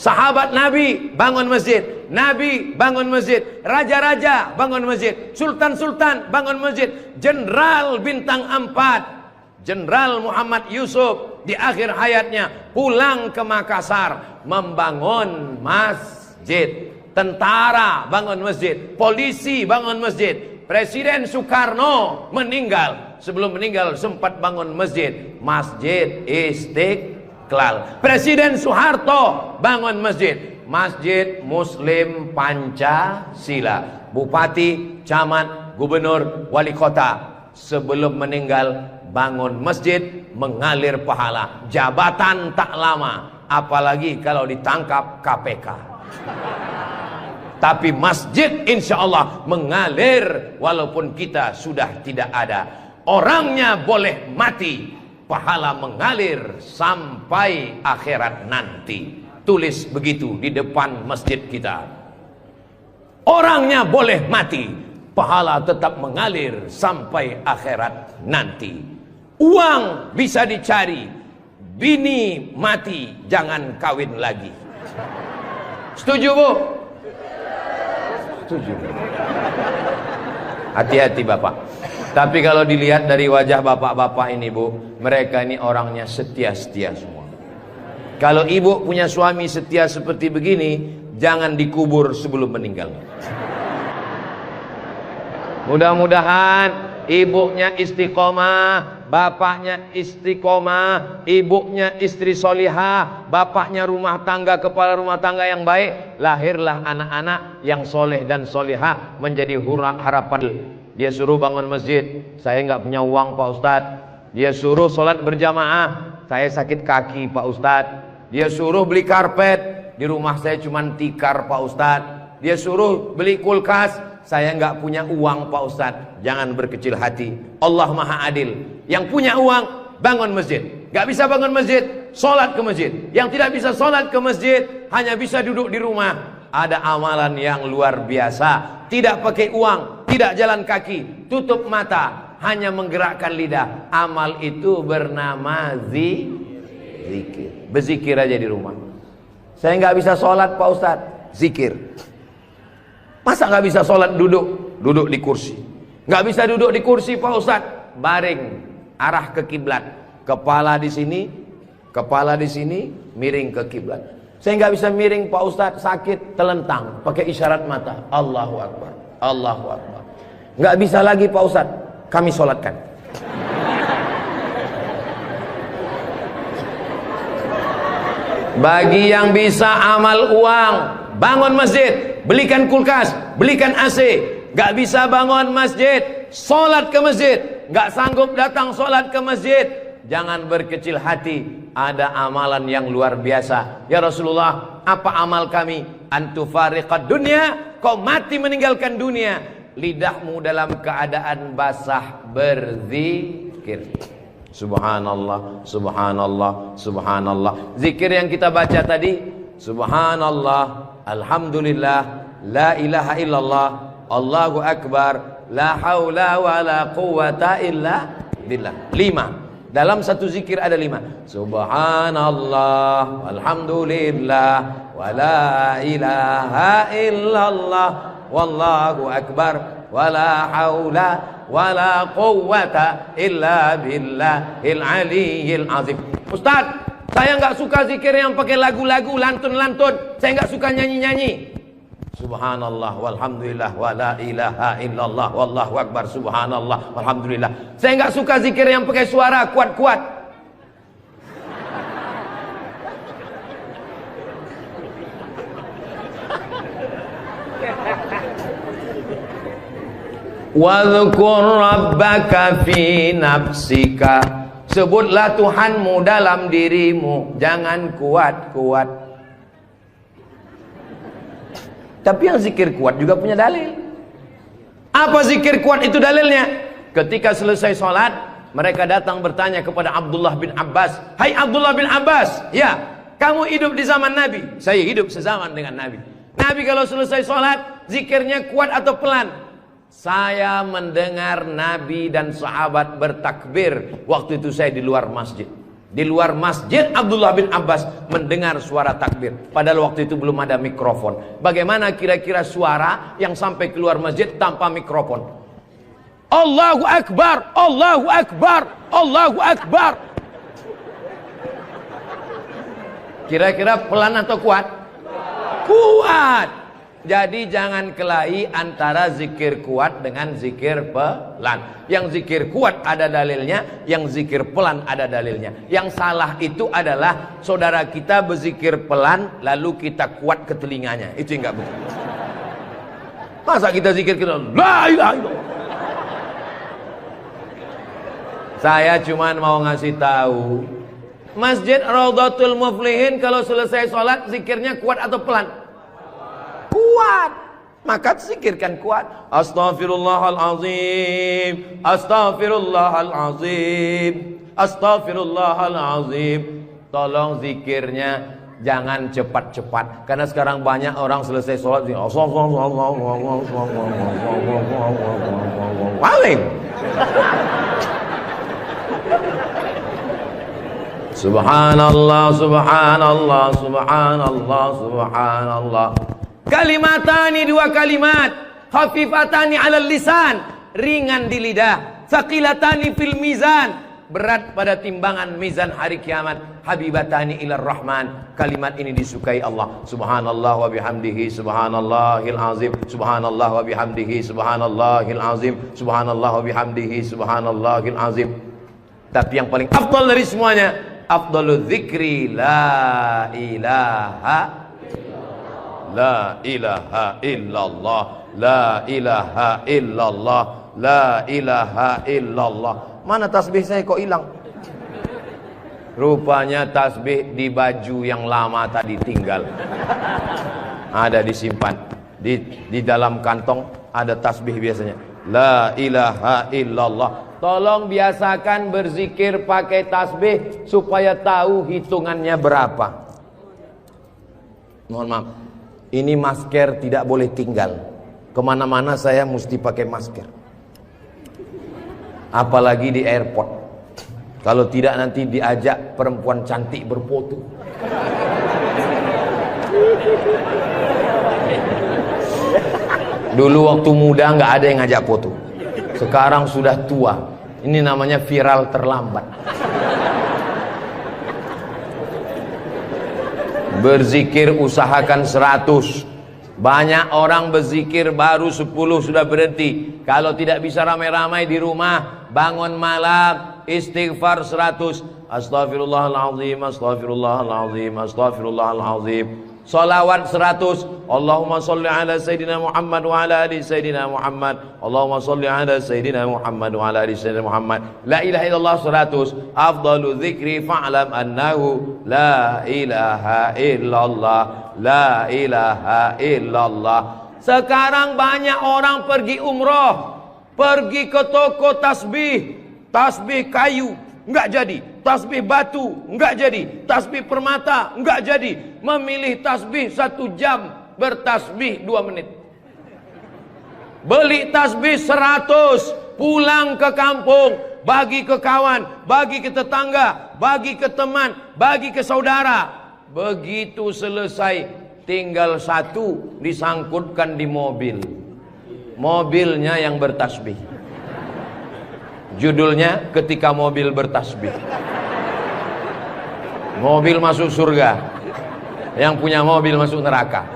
Sahabat Nabi bangun masjid, Nabi bangun masjid, raja-raja bangun masjid, sultan-sultan bangun masjid, jenderal bintang 4, Jenderal Muhammad Yusuf di akhir hayatnya pulang ke Makassar membangun masjid. Tentara bangun masjid, polisi bangun masjid. Presiden Soekarno meninggal, sebelum meninggal sempat bangun masjid, Masjid Istiqlal. Presiden Soeharto bangun masjid, Masjid Muslim Pancasila. Bupati, camat, gubernur, wali kota sebelum meninggal bangun masjid, mengalir pahala. Jabatan tak lama, apalagi kalau ditangkap KPK. Tapi masjid insya Allah mengalir walaupun kita sudah tidak ada. Orangnya boleh mati, pahala mengalir sampai akhirat nanti. Tulis begitu di depan masjid kita. Orangnya boleh mati, pahala tetap mengalir sampai akhirat nanti. Uang bisa dicari, bini mati jangan kawin lagi. Setuju Bu? Setuju. Hati-hati Bapak. Tapi kalau dilihat dari wajah bapak-bapak ini Bu, mereka ini orangnya setia-setia semua. Kalau ibu punya suami setia seperti begini, jangan dikubur sebelum meninggal. Mudah-mudahan ibunya istiqomah, bapaknya istiqomah, ibunya istri solihah, bapaknya rumah tangga, kepala rumah tangga yang baik, lahirlah anak-anak yang soleh dan solihah menjadi harapan. Dia suruh bangun masjid, saya nggak punya uang Pak Ustadz. Dia suruh sholat berjamaah, saya sakit kaki Pak Ustadz. Dia suruh beli karpet, di rumah saya cuma tikar Pak Ustadz. Dia suruh beli kulkas, saya nggak punya uang Pak Ustadz. Jangan berkecil hati, Allah Maha Adil. Yang punya uang bangun masjid, nggak bisa bangun masjid, sholat ke masjid. Yang tidak bisa sholat ke masjid, hanya bisa duduk di rumah. Ada amalan yang luar biasa, tidak pakai uang, tidak jalan kaki, tutup mata, hanya menggerakkan lidah. Amal itu bernama zikir. Berzikir aja di rumah. Saya nggak bisa sholat Pak Ustadz, zikir. Masa nggak bisa sholat duduk di kursi? Nggak bisa duduk di kursi Pak Ustadz, baring, arah ke kiblat, kepala di sini, miring ke kiblat. Saya nggak bisa miring Pak Ustadz, sakit, telentang, pakai isyarat mata, Allahu Akbar, Allahu Akbar. Nggak bisa lagi Pak Ustadz, kami sholatkan. Bagi yang bisa amal uang, bangun masjid, belikan kulkas, belikan AC. Gak bisa bangun masjid, sholat ke masjid. Gak sanggup datang sholat ke masjid, jangan berkecil hati. Ada amalan yang luar biasa. Ya Rasulullah, apa amal kami? Antufariqad dunya, kau mati meninggalkan dunia, lidahmu dalam keadaan basah berzikir. Subhanallah, subhanallah, subhanallah. Zikir yang kita baca tadi, subhanallah, alhamdulillah, la ilaha illallah, Allahu akbar, la haula wa la quwata illa billah. 5. Dalam satu zikir ada 5. Subhanallah, alhamdulillah, wa la ilaha illallah, wallahu akbar, wa la haula wala quwwata illa billahil aliyyil azim. Ustaz, saya nggak suka zikir yang pakai lagu-lagu, lantun-lantun. Saya nggak suka nyanyi-nyanyi. Subhanallah walhamdulillah wala ilaha illallah wallahu akbar, subhanallah walhamdulillah. Saya nggak suka zikir yang pakai suara kuat-kuat. Wadhkur rabbaka fi nafsika, sebutlah Tuhanmu dalam dirimu, jangan kuat-kuat. Tapi yang zikir kuat juga punya dalil. Apa zikir kuat itu dalilnya? Ketika selesai sholat, mereka datang bertanya kepada Abdullah bin Abbas, hai Abdullah bin Abbas, ya kamu hidup di zaman Nabi? Saya hidup sezaman dengan Nabi. Nabi kalau selesai sholat, zikirnya kuat atau pelan? Saya mendengar Nabi dan sahabat bertakbir. Waktu itu saya di luar masjid. Di luar masjid Abdullah bin Abbas mendengar suara takbir. Padahal waktu itu belum ada mikrofon. Bagaimana kira-kira suara yang sampai keluar masjid tanpa mikrofon? Allahu Akbar, Allahu Akbar, Allahu Akbar. Kira-kira pelan atau kuat? Kuat. Jadi jangan kelahi antara zikir kuat dengan zikir pelan. Yang zikir kuat ada dalilnya, yang zikir pelan ada dalilnya. Yang salah itu adalah saudara kita berzikir pelan lalu kita kuat ke telinganya. Itu yang enggak betul. Masa kita zikir kita la ilaha illallah. Saya cuman mau ngasih tahu, Masjid Raudhatul Muflihin kalau selesai sholat zikirnya kuat atau pelan? Kuat. Maka zikirkan kuat. Astaghfirullahalazim, astaghfirullahalazim, astaghfirullahalazim. Tolong zikirnya jangan cepat-cepat, karena sekarang banyak orang selesai sholat paling subhanallah, subhanallah, subhanallah, subhanallah. Kalimatani, 2 kalimat, khafifatani 'alal lisan, ringan di lidah, tsaqilatani fil mizan, berat pada timbangan mizan hari kiamat. Habibatani ilar rahman. Kalimat ini disukai Allah. Subhanallah wa bihamdihi subhanallahil azim. Subhanallah wa bihamdihi subhanallahil azim. Subhanallah wa bihamdihi subhanallahil azim. Tapi yang paling afdal dari semuanya, afdalul dzikri la ilaha illallah, la ilaha illallah, la ilaha illallah. Mana tasbih saya kok hilang? Rupanya tasbih di baju yang lama tadi tinggal. Ada disimpan di dalam kantong, ada tasbih biasanya. La ilaha illallah. Tolong biasakan berzikir pakai tasbih supaya tahu hitungannya berapa. Mohon maaf, ini masker tidak boleh tinggal. Kemana-mana saya mesti pakai masker. Apalagi di airport. Kalau tidak nanti diajak perempuan cantik berfoto. Dulu waktu muda nggak ada yang ngajak foto. Sekarang sudah tua. Ini namanya viral terlambat. Berzikir usahakan 100. Banyak orang berzikir baru 10 sudah berhenti. Kalau tidak bisa ramai-ramai di rumah, bangun malam istighfar 100. Astaghfirullahaladzim, astaghfirullahaladzim, astaghfirullahaladzim. Salawat 100. Allahumma salli ala Sayyidina Muhammad wa ala ali Sayyidina Muhammad. Allahumma salli ala Sayyidina Muhammad wa ala ali Sayyidina Muhammad. La ilaha illallah 100. Afdalu dzikri fa'lam annahu la ilaha illallah, la ilaha illallah. Sekarang banyak orang pergi umroh, pergi ke toko tasbih, tasbih kayu enggak jadi, tasbih batu enggak jadi, tasbih permata enggak jadi. Memilih tasbih 1 jam, bertasbih 2 menit. Beli tasbih 100, pulang ke kampung, bagi ke kawan, bagi ke tetangga, bagi ke teman, bagi ke saudara. Begitu selesai, tinggal 1 disangkutkan di mobil. Mobilnya yang bertasbih. Judulnya ketika mobil bertasbih. Mobil masuk surga, yang punya mobil masuk neraka.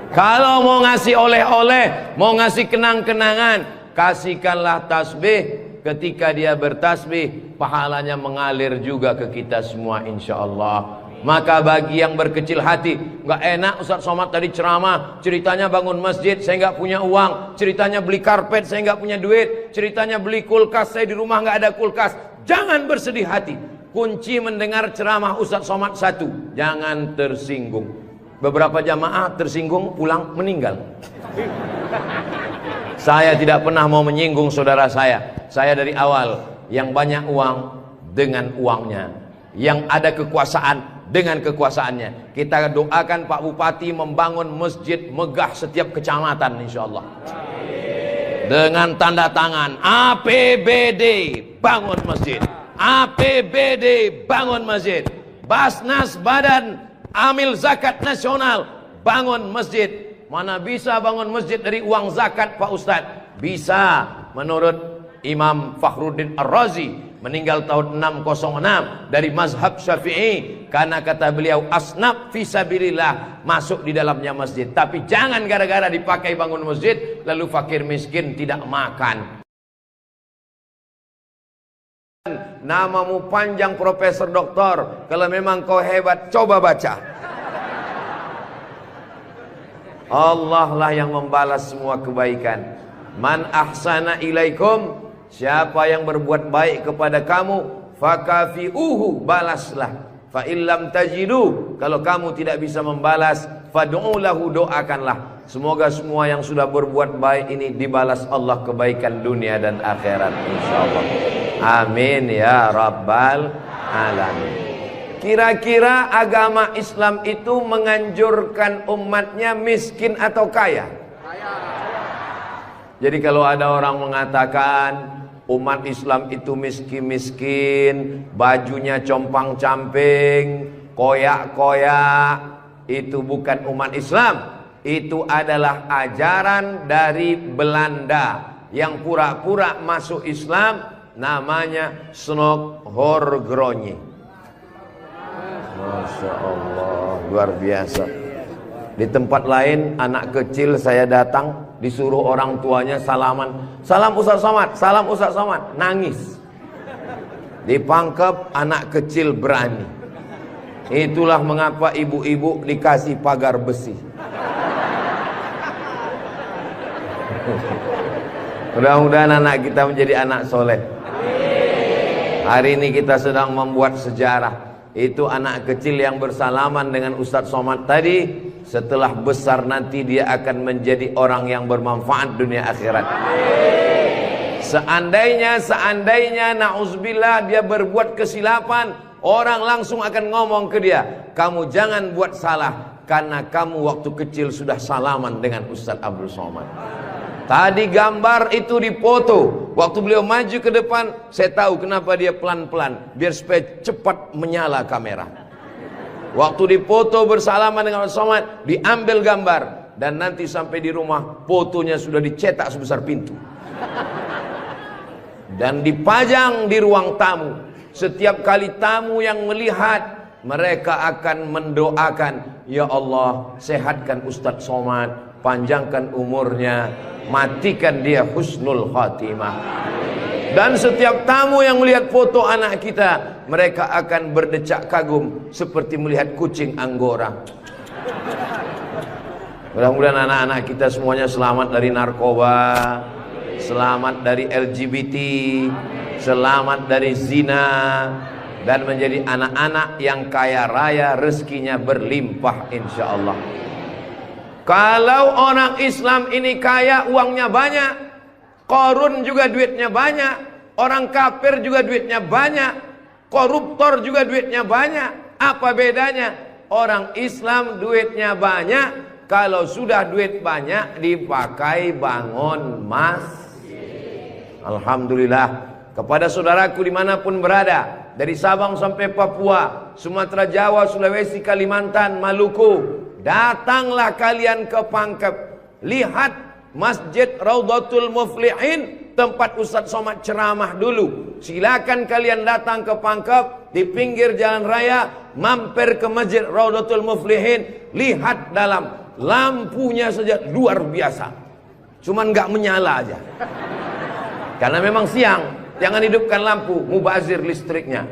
Kalau mau ngasih oleh-oleh, mau ngasih kenang-kenangan, kasihkanlah tasbih. Ketika dia bertasbih, pahalanya mengalir juga ke kita semua insyaallah. Maka bagi yang berkecil hati, nggak enak Ustaz Somad tadi ceramah, ceritanya bangun masjid, saya nggak punya uang, ceritanya beli karpet, saya nggak punya duit, ceritanya beli kulkas, saya di rumah nggak ada kulkas. Jangan bersedih hati. Kunci mendengar ceramah Ustaz Somad 1, jangan tersinggung. Beberapa jamaah tersinggung, pulang meninggal. Saya tidak pernah mau menyinggung saudara saya. Saya dari awal, yang banyak uang dengan uangnya, yang ada kekuasaan dengan kekuasaannya. Kita doakan Pak Bupati membangun masjid megah setiap kecamatan insyaallah. Dengan tanda tangan APBD bangun masjid, APBD bangun masjid, Basnas Badan Amil Zakat Nasional bangun masjid. Mana bisa bangun masjid dari uang zakat Pak Ustadz? Bisa. Menurut Imam Fakhruddin Ar-Razi, meninggal tahun 606, dari mazhab Syafi'i, karena kata beliau asnaf fisabilillah, masuk di dalamnya masjid. Tapi jangan gara-gara dipakai bangun masjid lalu fakir miskin tidak makan. Namamu panjang Profesor Doktor, kalau memang kau hebat coba baca. Allah lah yang membalas semua kebaikan. Man ahsana ilaikum, siapa yang berbuat baik kepada kamu, fakafi'uhu, balaslah. Fa illam tajidu, kalau kamu tidak bisa membalas, fad'u lahu, doakanlah. Semoga semua yang sudah berbuat baik ini dibalas Allah kebaikan dunia dan akhirat insyaallah. Amin ya rabbal alamin. Kira-kira agama Islam itu menganjurkan umatnya miskin atau kaya? Jadi kalau ada orang mengatakan umat Islam itu miskin-miskin, bajunya compang-camping, koyak-koyak, itu bukan umat Islam. Itu adalah ajaran dari Belanda yang pura-pura masuk Islam, namanya Snok Horgronyi. Masya Allah, luar biasa. Di tempat lain anak kecil saya datang, disuruh orang tuanya salaman, salam Ustaz Somad, salam Ustaz Somad, nangis. Dipangkep, anak kecil berani. Itulah mengapa ibu-ibu dikasih pagar besi. Mudah-mudahan anak kita menjadi anak soleh. Hari ini kita sedang membuat sejarah. Itu anak kecil yang bersalaman dengan Ustadz Somad tadi, setelah besar nanti dia akan menjadi orang yang bermanfaat dunia akhirat. Seandainya na'udzubillah dia berbuat kesilapan, orang langsung akan ngomong ke dia, kamu jangan buat salah, karena kamu waktu kecil sudah salaman dengan Ustadz Abdul Somad. Tadi gambar itu dipoto. Waktu beliau maju ke depan, saya tahu kenapa dia pelan-pelan, biar supaya cepat menyala kamera. Waktu dipoto bersalaman dengan Ustadz Somad, diambil gambar, dan nanti sampai di rumah fotonya sudah dicetak sebesar pintu dan dipajang di ruang tamu. Setiap kali tamu yang melihat, mereka akan mendoakan, ya Allah, sehatkan Ustadz Somad, panjangkan umurnya, matikan dia husnul khatimah. Dan setiap tamu yang melihat foto anak kita, mereka akan berdecak kagum seperti melihat kucing Anggora. Mudah-mudahan anak-anak kita semuanya selamat dari narkoba, selamat dari LGBT, selamat dari zina, dan menjadi anak-anak yang kaya raya, rezekinya berlimpah insyaallah. Kalau orang Islam ini kaya, uangnya banyak, Qarun juga duitnya banyak, orang kafir juga duitnya banyak, koruptor juga duitnya banyak. Apa bedanya? Orang Islam duitnya banyak, kalau sudah duit banyak dipakai bangun masjid. Alhamdulillah. Kepada saudaraku dimanapun berada, dari Sabang sampai Papua, Sumatera, Jawa, Sulawesi, Kalimantan, Maluku, datanglah kalian ke Pangkep. Lihat Masjid Raudhatul Muflihin, tempat Ustadz Somad ceramah dulu. Silakan kalian datang ke Pangkep, di pinggir jalan raya, mampir ke Masjid Raudhatul Muflihin. Lihat dalam, lampunya saja luar biasa, cuman nggak menyala aja karena memang siang. Jangan hidupkan lampu, mubazir listriknya.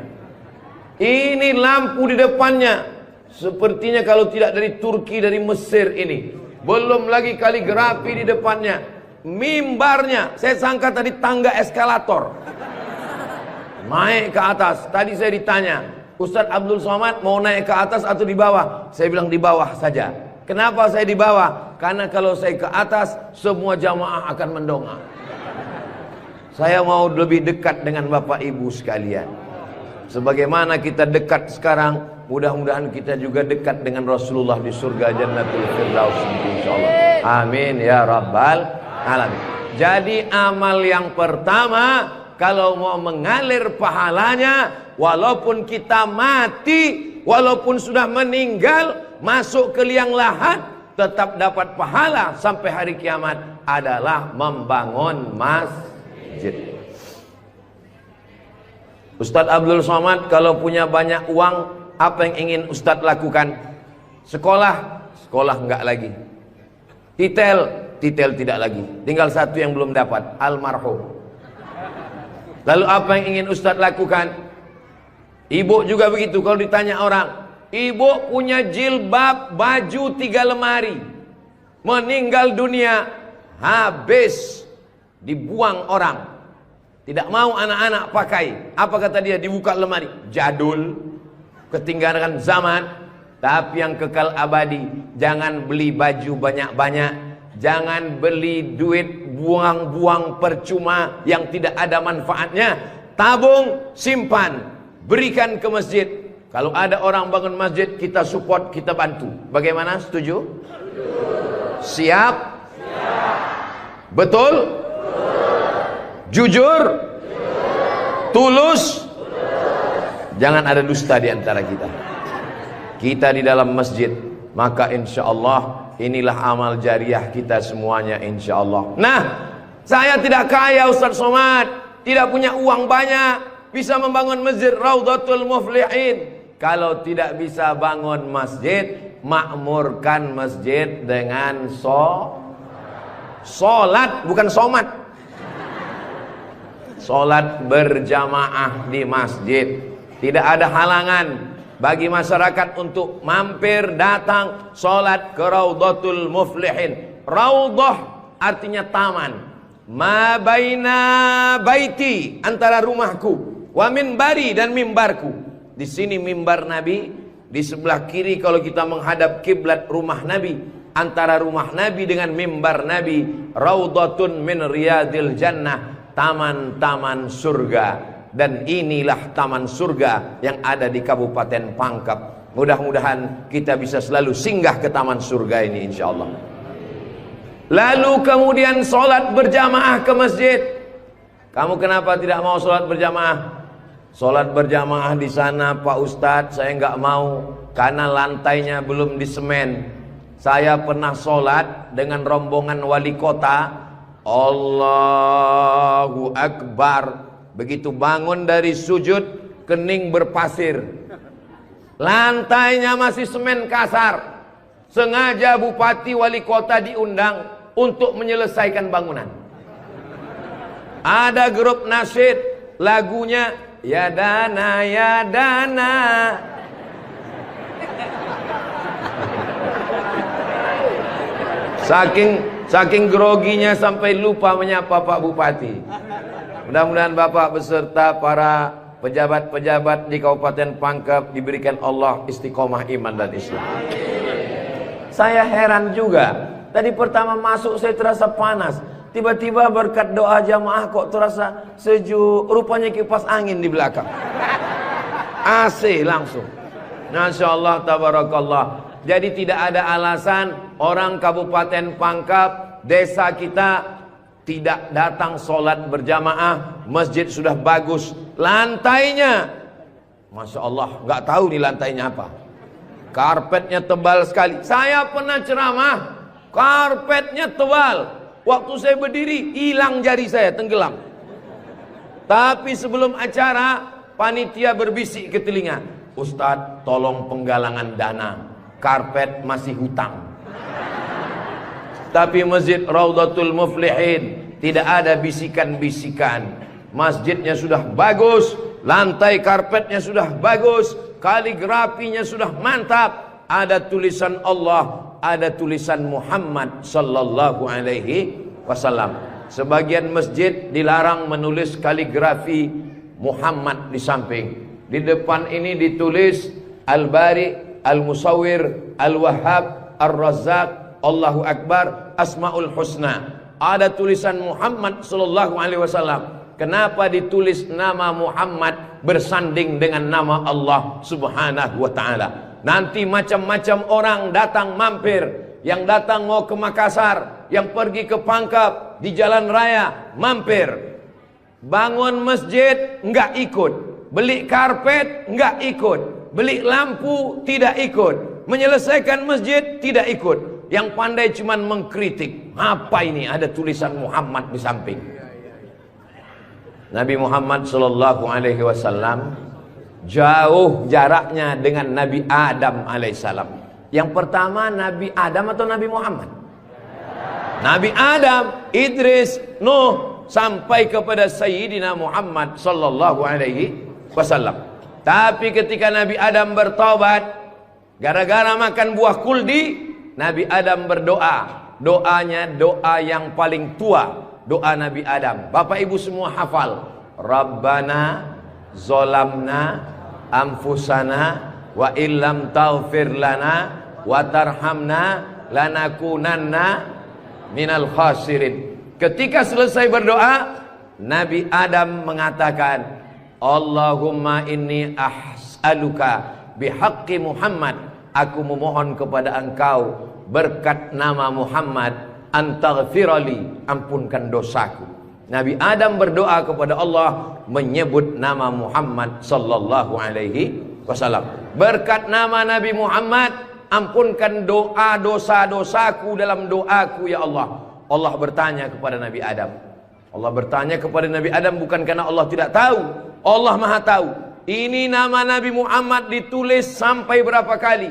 Ini lampu di depannya sepertinya kalau tidak dari Turki, dari Mesir ini. Belum lagi kaligrafi di depannya. Mimbarnya, saya sangka tadi tangga eskalator naik ke atas. Tadi saya ditanya, Ustadz Abdul Somad mau naik ke atas atau di bawah? Saya bilang di bawah saja. Kenapa saya di bawah? Karena kalau saya ke atas, semua jamaah akan mendongak. Saya mau lebih dekat dengan Bapak Ibu sekalian. Sebagaimana kita dekat sekarang, mudah-mudahan kita juga dekat dengan Rasulullah di surga Jannatul Firdaus insyaallah. Amin ya rabbal alamin. Jadi amal yang pertama, kalau mau mengalir pahalanya, walaupun kita mati, walaupun sudah meninggal, masuk ke liang lahat, tetap dapat pahala sampai hari kiamat, adalah membangun masjid. Ustadz Abdul Somad kalau punya banyak uang, apa yang ingin Ustadz lakukan? Sekolah enggak lagi. Titel tidak lagi. Tinggal satu yang belum dapat, almarhum. Lalu apa yang ingin Ustadz lakukan? Ibu juga begitu. Kalau ditanya orang, ibu punya jilbab, baju 3 lemari, meninggal dunia, habis, dibuang orang. Tidak mau anak-anak pakai. Apa kata dia? Dibuka lemari. Jadul, ketinggalan zaman. Tapi yang kekal abadi, jangan beli baju banyak-banyak, jangan beli duit buang-buang percuma yang tidak ada manfaatnya. Tabung, simpan, berikan ke masjid. Kalau ada orang bangun masjid, kita support, kita bantu. Bagaimana? Setuju? Siap? Betul? Jujur? Tulus? Jangan ada dusta di antara kita. Kita di dalam masjid, maka insya Allah inilah amal jariah kita semuanya insya Allah. Nah, Saya tidak kaya Ustaz Somad, tidak punya uang banyak, bisa membangun masjid Raudhatul Muflihin. Kalau tidak bisa bangun masjid, makmurkan masjid dengan sholat, bukan somat. Sholat berjamaah di masjid. Tidak ada halangan bagi masyarakat untuk mampir datang sholat ke Raudhatul Muflihin. Raudhah artinya taman. Ma baina baiti, antara rumahku, wa minbari, dan mimbarku. Di sini mimbar Nabi, di sebelah kiri kalau kita menghadap kiblat rumah Nabi. Antara rumah Nabi dengan mimbar Nabi, Raudhatun min riyadil jannah, taman-taman surga. Dan inilah taman surga yang ada di Kabupaten Pangkep. Mudah-mudahan kita bisa selalu singgah ke taman surga ini insyaallah. Lalu kemudian sholat berjamaah ke masjid. Kamu kenapa tidak mau sholat berjamaah? Sholat berjamaah di sana Pak Ustadz, saya nggak mau karena lantainya belum disemen. Saya pernah sholat dengan rombongan wali kota. Allahu Akbar. Begitu bangun dari sujud, kening berpasir. Lantainya masih semen kasar. Sengaja bupati wali kota diundang untuk menyelesaikan bangunan. Ada grup nasyid, lagunya ya dana ya dana. Saking groginya sampai lupa menyapa Pak Bupati. Mudah-mudahan Bapak beserta para pejabat-pejabat di Kabupaten Pangkep diberikan Allah istiqomah iman dan Islam. Saya heran juga. Tadi pertama masuk saya terasa panas. Tiba-tiba berkat doa jamaah kok terasa sejuk. Rupanya kipas angin di belakang. AC langsung. Masya Allah, tabarakallah. Jadi tidak ada alasan orang Kabupaten Pangkep, desa kita tidak datang sholat berjamaah. Masjid sudah bagus. Lantainya, Masya Allah, nggak tahu nih lantainya apa. Karpetnya tebal sekali. Saya pernah ceramah, karpetnya tebal. Waktu saya berdiri, hilang jari saya, tenggelam. Tapi sebelum acara, panitia berbisik ke telinga, Ustadz, tolong penggalangan dana, karpet masih hutang. Tapi masjid Raudhatul Muflihin tidak ada bisikan-bisikan. Masjidnya sudah bagus, lantai karpetnya sudah bagus, kaligrafinya sudah mantap. Ada tulisan Allah, ada tulisan Muhammad sallallahu alaihi wasallam. Sebagian masjid dilarang menulis kaligrafi Muhammad di samping. Di depan ini ditulis Al-Bari, Al-Musawwir, Al-Wahhab, Ar-Razzaq, Allahu Akbar, Asmaul Husna. Ada tulisan Muhammad sallallahu alaihi wasallam. Kenapa ditulis nama Muhammad bersanding dengan nama Allah subhanahu wa ta'ala? Nanti macam-macam orang datang mampir. Yang datang mau ke Makassar, yang pergi ke Pangkep, di jalan raya mampir. Bangun masjid enggak ikut, beli karpet enggak ikut, beli lampu tidak ikut, menyelesaikan masjid tidak ikut. Yang pandai cuman mengkritik. Apa ini ada tulisan Muhammad di samping? Nabi Muhammad sallallahu alaihi wasallam jauh jaraknya dengan Nabi Adam alaihissalam. Yang pertama Nabi Adam atau Nabi Muhammad? Nabi Adam, Idris, Nuh, sampai kepada Sayyidina Muhammad sallallahu alaihi wasallam. Tapi ketika Nabi Adam bertobat gara-gara makan buah kuldi, Nabi Adam berdoa. Doanya doa yang paling tua, doa Nabi Adam. Bapak Ibu semua hafal. Rabbana zolamna anfusana wa illam taghfir lana wa tarhamna lanakunanna minal khasirin. Ketika selesai berdoa, Nabi Adam mengatakan, Allahumma inni as'aluka bihaqqi Muhammad, aku memohon kepada engkau berkat nama Muhammad, antaghfirali, ampunkan dosaku. Nabi Adam berdoa kepada Allah menyebut nama Muhammad sallallahu alaihi wasallam. Berkat nama Nabi Muhammad, ampunkan doa dosa-dosaku dalam doaku ya Allah. Allah bertanya kepada Nabi Adam, Allah bertanya kepada Nabi Adam bukan karena Allah tidak tahu. Allah Maha tahu. Ini nama Nabi Muhammad ditulis sampai berapa kali?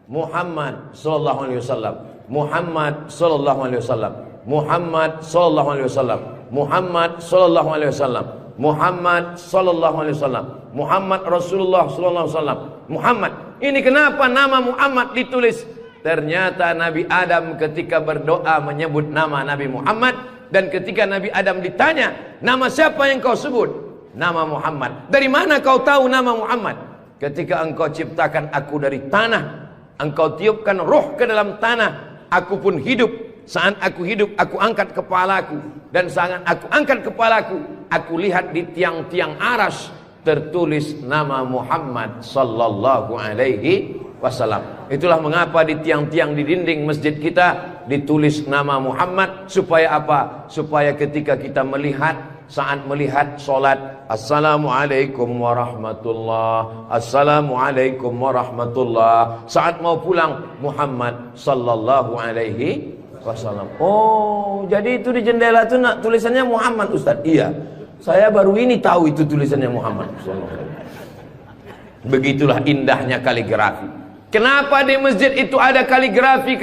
Muhammad sallallahu alaihi wasallam. Muhammad sallallahu alaihi wasallam. Muhammad sallallahu alaihi wasallam. Muhammad sallallahu alaihi wasallam. Muhammad sallallahu alaihi wasallam. Muhammad Rasulullah sallallahu alaihi wasallam. Muhammad. Ini kenapa nama Muhammad ditulis? Ternyata Nabi Adam ketika berdoa menyebut nama Nabi Muhammad, dan ketika Nabi Adam ditanya, nama siapa yang kau sebut? Nama Muhammad. Dari mana kau tahu nama Muhammad? Ketika engkau ciptakan aku dari tanah, engkau tiupkan roh ke dalam tanah, aku pun hidup. Saat aku hidup, aku angkat kepalaku, dan saat aku angkat kepalaku, aku lihat di tiang-tiang aras tertulis nama Muhammad sallallahu alaihi wasallam. Itulah mengapa di tiang-tiang di dinding masjid kita ditulis nama Muhammad. Supaya apa? Supaya ketika kita melihat, saat melihat solat, Assalamualaikum warahmatullah, Assalamualaikum warahmatullah. Saat mau pulang, Muhammad sallallahu alaihi wasallam. Oh, jadi itu di jendela itu tulisannya Muhammad, Ustaz? Iya, saya baru ini tahu itu tulisannya Muhammad sallallahu alaihi wasallam. Begitulah indahnya kaligrafi. Kenapa di masjid itu ada kaligrafi?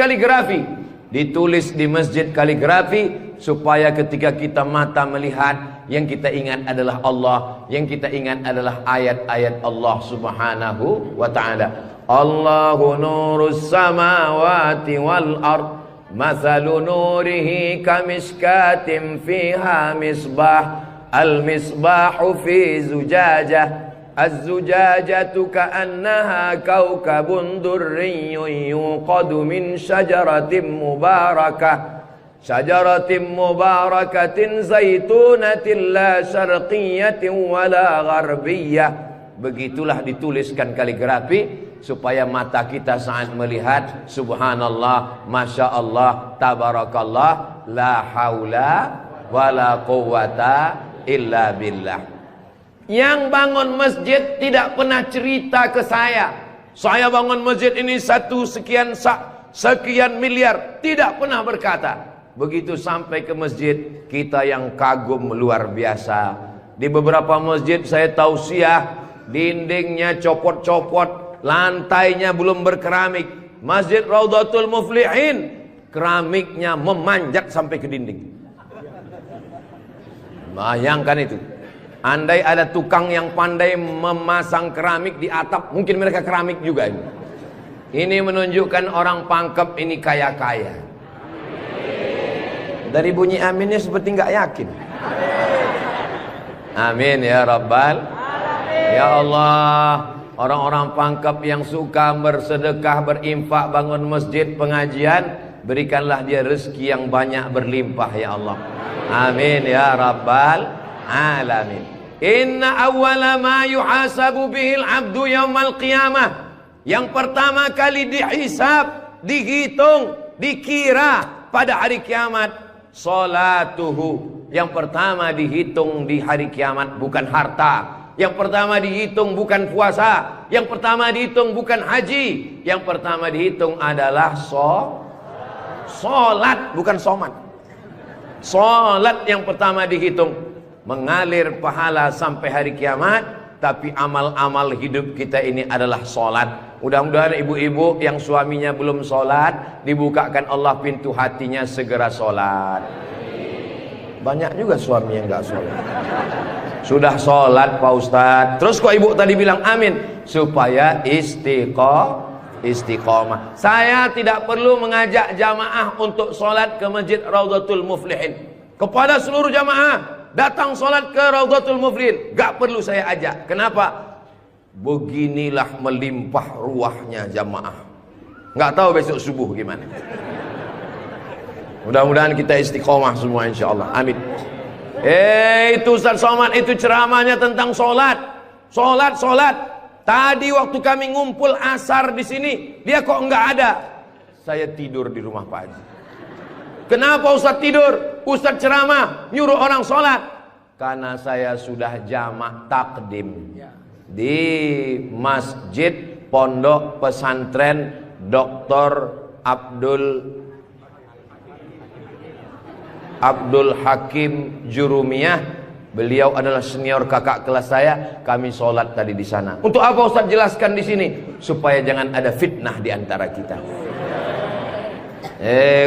Ditulis di masjid kaligrafi supaya ketika kita mata melihat, yang kita ingat adalah Allah, yang kita ingat adalah ayat-ayat Allah Subhanahu wa taala. Allahu nurus samawati wal ard, mathalu nurihi kamishkatin fiha misbah, al misbahu fi zujajah, az-zujajatu ka'annaha kawkabun durriyyun yuqadu min syajaratin mubarakatin zaitunatin la syarqiyatin wala gharbiyah. Begitulah dituliskan kaligrafi supaya mata kita saat melihat, subhanallah, masya Allah, tabarakallah, la haula wala quwata illa billah. Yang bangun masjid tidak pernah cerita ke saya bangun masjid ini sekian miliar. Tidak pernah berkata. Begitu sampai ke masjid, kita yang kagum luar biasa. Di beberapa masjid saya tausiah, dindingnya copot-copot, lantainya belum berkeramik. Masjid Raudhatul Muflihin, keramiknya memanjat sampai ke dinding. Bayangkan itu. Andai ada tukang yang pandai memasang keramik di atap, mungkin mereka keramik juga ini. Ini menunjukkan orang Pangkep ini kaya-kaya. Dari bunyi aminnya seperti nggak yakin. Amin ya Rabbal Alamin. Ya Allah, orang-orang Pangkep yang suka bersedekah, berinfak, bangun masjid, pengajian, berikanlah dia rezeki yang banyak berlimpah ya Allah. Amin ya Rabbal Alamin. Inna awwala ma yuhasabu bihil abdu yaumal qiyamah. Yang pertama kali dihisab, dihitung, dikira pada hari kiamat, salatuhu. Yang pertama dihitung di hari kiamat bukan harta. Yang pertama dihitung bukan puasa. Yang pertama dihitung bukan haji. Yang pertama dihitung adalah solat, bukan somat. Solat yang pertama dihitung. Mengalir pahala sampai hari kiamat. Tapi amal-amal hidup kita ini adalah solat. Mudah-mudahan ibu-ibu yang suaminya belum solat, dibukakan Allah pintu hatinya segera solat. Banyak juga suami yang gak solat. Sudah solat Pak Ustadz, terus kok ibu tadi bilang amin? Supaya istiqomah. Saya tidak perlu mengajak jamaah untuk solat ke Masjid Raudhatul Muflihin. Kepada seluruh jamaah, datang solat ke Raudhatul Muflihin, gak perlu saya ajak. Kenapa? Beginilah melimpah ruahnya jamaah. Gak tahu besok subuh gimana. Mudah-mudahan kita istiqomah semua insyaallah. Amin. Itu Ustaz Somad itu ceramahnya tentang solat. Solat. Tadi waktu kami ngumpul asar di sini, dia kok enggak ada. Saya tidur di rumah Pak Haji. Kenapa Ustaz tidur? Ustaz ceramah nyuruh orang solat. Karena saya sudah jamak takdim di Masjid Pondok Pesantren Dr. Abdul Hakim Jurumiyah. Beliau adalah senior kakak kelas saya. Kami sholat tadi di sana. Untuk apa Ustaz jelaskan di sini? Supaya jangan ada fitnah di antara kita.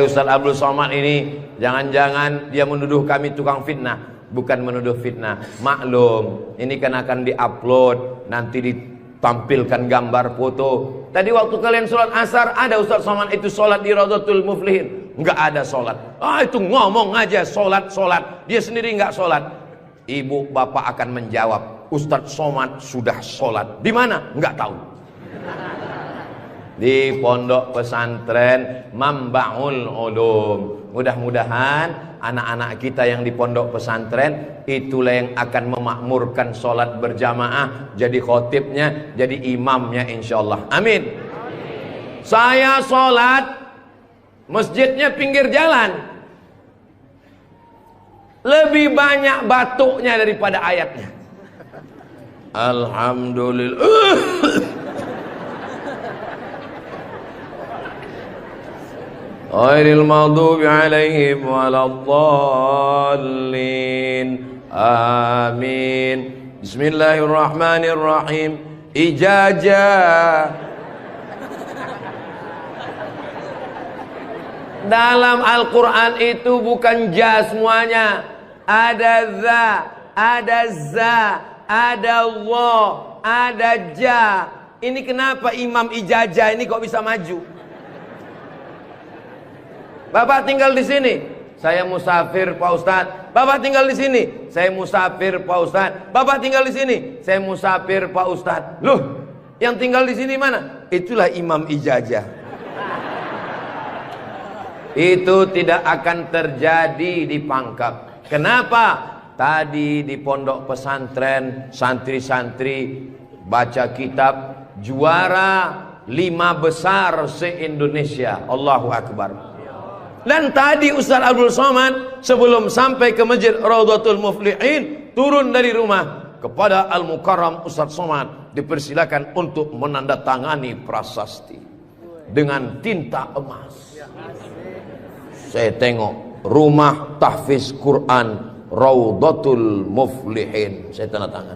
Ustaz Abdul Somad ini jangan-jangan dia menuduh kami tukang fitnah. Bukan menuduh fitnah. Maklum, ini kan akan diupload, nanti ditampilkan gambar foto. Tadi waktu kalian sholat asar, ada Ustaz Somad itu sholat di Raudhatul Muflihin. Enggak ada sholat. Itu ngomong aja sholat. Dia sendiri enggak sholat. Ibu bapak akan menjawab, Ustaz Somad sudah sholat. Di mana? Enggak tahu. Di pondok pesantren Mambaul Ulum. Mudah-mudahan anak-anak kita yang di pondok pesantren itulah yang akan memakmurkan sholat berjamaah, jadi khotibnya, jadi imamnya insyaallah. Amin. Saya sholat, masjidnya pinggir jalan. Lebih banyak batuknya daripada ayatnya. Alhamdulillah. Ghairil maghdubi alaihim waladdallin. Amin. Bismillahirrahmanirrahim. Ijazah. Dalam Al-Quran itu bukan ja semuanya. Ada za, ada za, ada Allah, ada ja. Ini kenapa Imam Ijazah ini kok bisa maju? Bapak tinggal di sini, saya musafir Pak Ustadz. Bapak tinggal di sini, saya musafir Pak Ustadz. Bapak tinggal di sini, saya musafir Pak Ustadz. Loh, yang tinggal di sini mana? Itulah Imam Ijazah. Itu tidak akan terjadi di Pangkep. Kenapa? Tadi di pondok pesantren santri-santri baca kitab juara 5 besar se-Indonesia. Allahu Akbar. Dan tadi Ustaz Abdul Somad sebelum sampai ke Masjid Raudhatul Muflihin turun dari rumah kepada Al-Mukarram Ustaz Somad dipersilakan untuk menandatangani prasasti dengan tinta emas. Saya tengok rumah tahfiz Quran Raudhatul Muflihin, saya tanda tangan.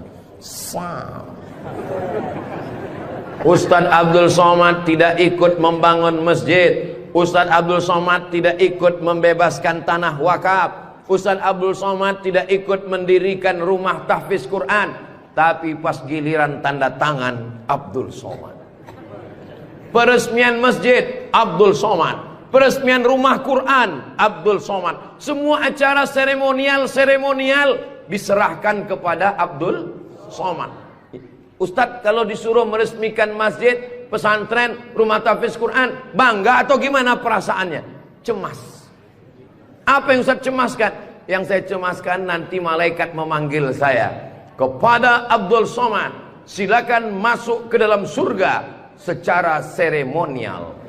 Ustaz Abdul Somad tidak ikut membangun masjid. Ustaz Abdul Somad tidak ikut membebaskan tanah wakaf. Ustaz Abdul Somad tidak ikut mendirikan rumah tahfiz Quran. Tapi pas giliran tanda tangan Abdul Somad. Peresmian masjid Abdul Somad. Peresmian rumah Quran Abdul Somad. Semua acara seremonial diserahkan kepada Abdul Somad. Ustadz kalau disuruh meresmikan masjid, pesantren, rumah tahfiz Quran, bangga atau gimana perasaannya? Cemas. Apa yang Ustadz cemaskan? Yang saya cemaskan nanti malaikat memanggil saya. Kepada Abdul Somad, silakan masuk ke dalam surga secara seremonial.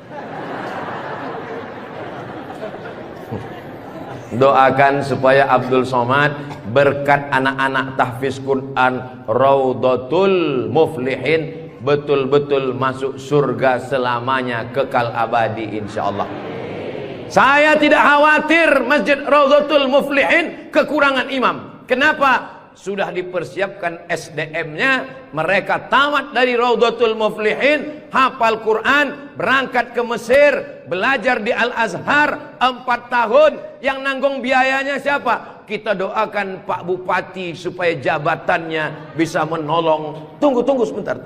Doakan supaya Abdul Somad berkat anak-anak tahfiz Quran Raudhatul Muflihin betul-betul masuk surga selamanya, kekal abadi insyaallah. Saya tidak khawatir Masjid Raudhatul Muflihin kekurangan imam. Kenapa? Sudah dipersiapkan SDM-nya. Mereka tamat dari Raudhatul Muflihin, hafal Quran, berangkat ke Mesir, belajar di Al-Azhar 4 tahun. Yang nanggung biayanya siapa? Kita doakan Pak Bupati supaya jabatannya bisa menolong. Tunggu sebentar.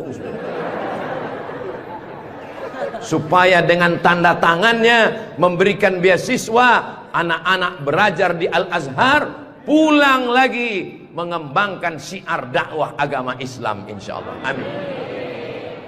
Supaya dengan tanda tangannya memberikan beasiswa, anak-anak belajar di Al-Azhar, pulang lagi mengembangkan syiar dakwah agama Islam insyaallah. Amin.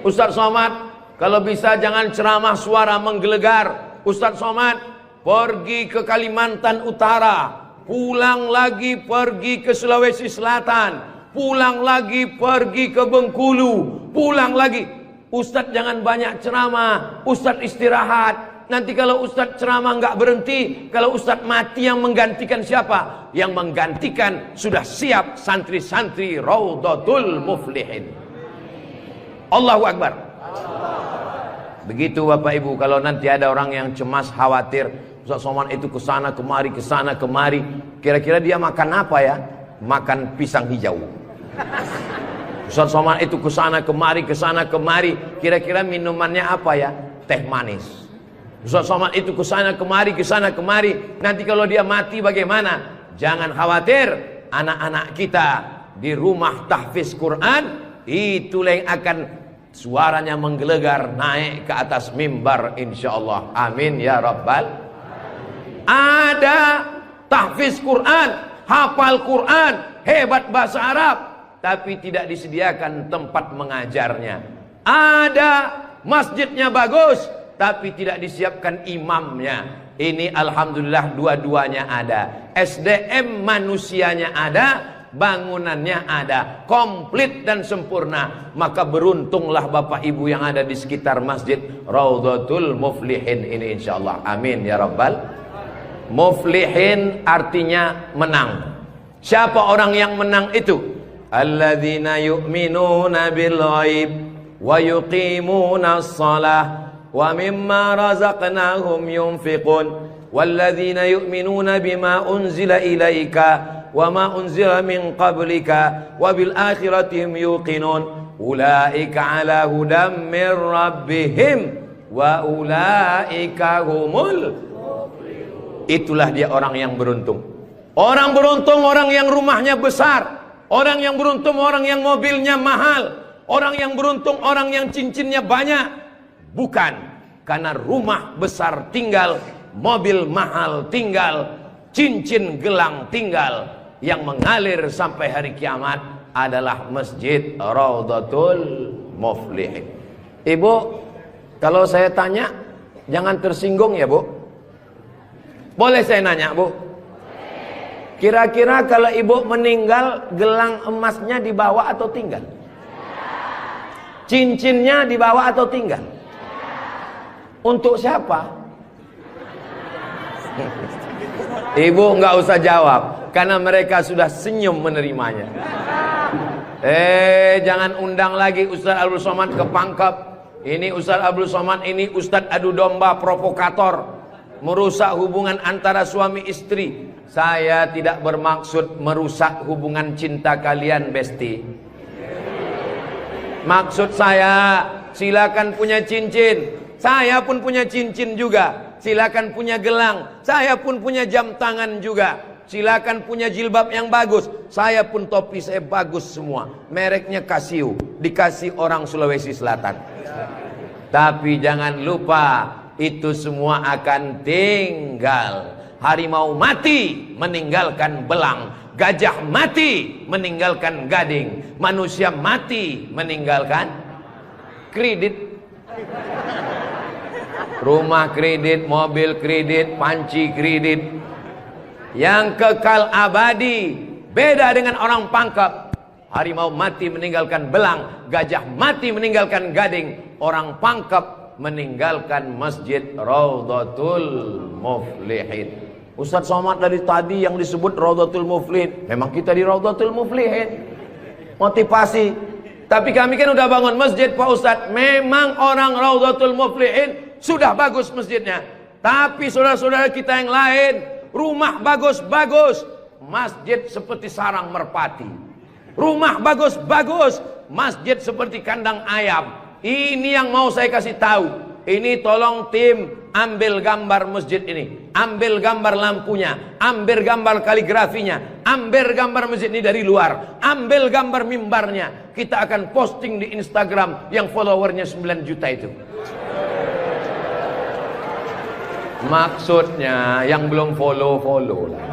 Ustaz Somad, kalau bisa jangan ceramah suara menggelegar. Ustaz Somad pergi ke Kalimantan Utara, pulang lagi pergi ke Sulawesi Selatan, pulang lagi pergi ke Bengkulu, pulang lagi. Ustaz jangan banyak ceramah, Ustaz istirahat. Nanti kalau Ustaz ceramah nggak berhenti, kalau Ustaz mati yang menggantikan siapa? Yang menggantikan sudah siap santri-santri Raudhatul Muflihin. Allahu Akbar. Begitu Bapak Ibu, kalau nanti ada orang yang cemas khawatir, Ustaz Somad itu kesana kemari, kesana kemari. Kira-kira dia makan apa ya? Makan pisang hijau. Ustaz Somad itu kesana kemari, kesana kemari. Kira-kira minumannya apa ya? Teh manis. Ustaz Somad itu kesana kemari, kesana kemari. Nanti kalau dia mati bagaimana? Jangan khawatir, anak-anak kita di rumah tahfiz Quran, itulah yang akan suaranya menggelegar naik ke atas mimbar insyaallah. Amin ya rabbal. Ada tahfiz Quran, hafal Quran, hebat bahasa Arab, tapi tidak disediakan tempat mengajarnya. Ada masjidnya bagus, tapi tidak disiapkan imamnya. Ini alhamdulillah dua-duanya ada. SDM manusianya ada, bangunannya ada, komplit dan sempurna. Maka beruntunglah Bapak Ibu yang ada di sekitar masjid Raudhatul Muflihin ini insyaallah. Amin ya rabbal. Muflihin artinya menang. Siapa orang yang menang itu? Alladzina yu'minuna bil ghaib wa yuqimuna shalah wa mimma razaqnahum yunfiqun walladzina yu'minuna bima unzila ilaika wa ma unzila min qablika wa bil akhirati hum yuqinun ulaika ala hudam min rabbihim wa ulaika humul muflihun. Itulah dia orang yang beruntung. Orang beruntung orang yang rumahnya besar, orang yang beruntung orang yang mobilnya mahal, orang yang beruntung orang yang cincinnya banyak. Bukan karena rumah besar tinggal, mobil mahal tinggal, cincin gelang tinggal. Yang mengalir sampai hari kiamat adalah Masjid Raudhatul Muflihin. Ibu, kalau saya tanya jangan tersinggung ya Bu. Boleh saya nanya Bu? Kira-kira kalau ibu meninggal, gelang emasnya dibawa atau tinggal? Cincinnya dibawa atau tinggal? Untuk siapa? Ibu nggak usah jawab, karena mereka sudah senyum menerimanya. Jangan undang lagi Ustaz Abdul Somad ke Pangkep. Ini Ustaz Abdul Somad ini Ustaz adu domba provokator, merusak hubungan antara suami istri. Saya tidak bermaksud merusak hubungan cinta kalian, Besti. Maksud saya, silakan punya cincin. Saya pun punya cincin juga. Silakan punya gelang. Saya pun punya jam tangan juga. Silakan punya jilbab yang bagus. Saya pun topi saya bagus semua. Mereknya Casio. Dikasih orang Sulawesi Selatan. Tapi jangan lupa, itu semua akan tinggal. Harimau mati meninggalkan belang. Gajah mati meninggalkan gading. Manusia mati meninggalkan kredit. Rumah kredit, mobil kredit, panci kredit. Yang kekal abadi beda dengan orang Pangkep. Harimau mati meninggalkan belang, gajah mati meninggalkan gading. Orang Pangkep meninggalkan Masjid Raudhatul Muflihin. Ustaz Somad dari tadi yang disebut Raudhatul Muflihin, memang kita di Raudhatul Muflihin. Motivasi. Tapi kami kan udah bangun masjid Pak Ustaz. Memang orang Raudhatul Muflihin sudah bagus masjidnya. Tapi saudara-saudara kita yang lain, rumah bagus-bagus, masjid seperti sarang merpati. Rumah bagus-bagus, masjid seperti kandang ayam. Ini yang mau saya kasih tahu. Ini tolong tim ambil gambar masjid ini, ambil gambar lampunya, ambil gambar kaligrafinya, ambil gambar masjid ini dari luar, ambil gambar mimbarnya. Kita akan posting di Instagram yang followernya 9 juta itu. Maksudnya yang belum follow lah.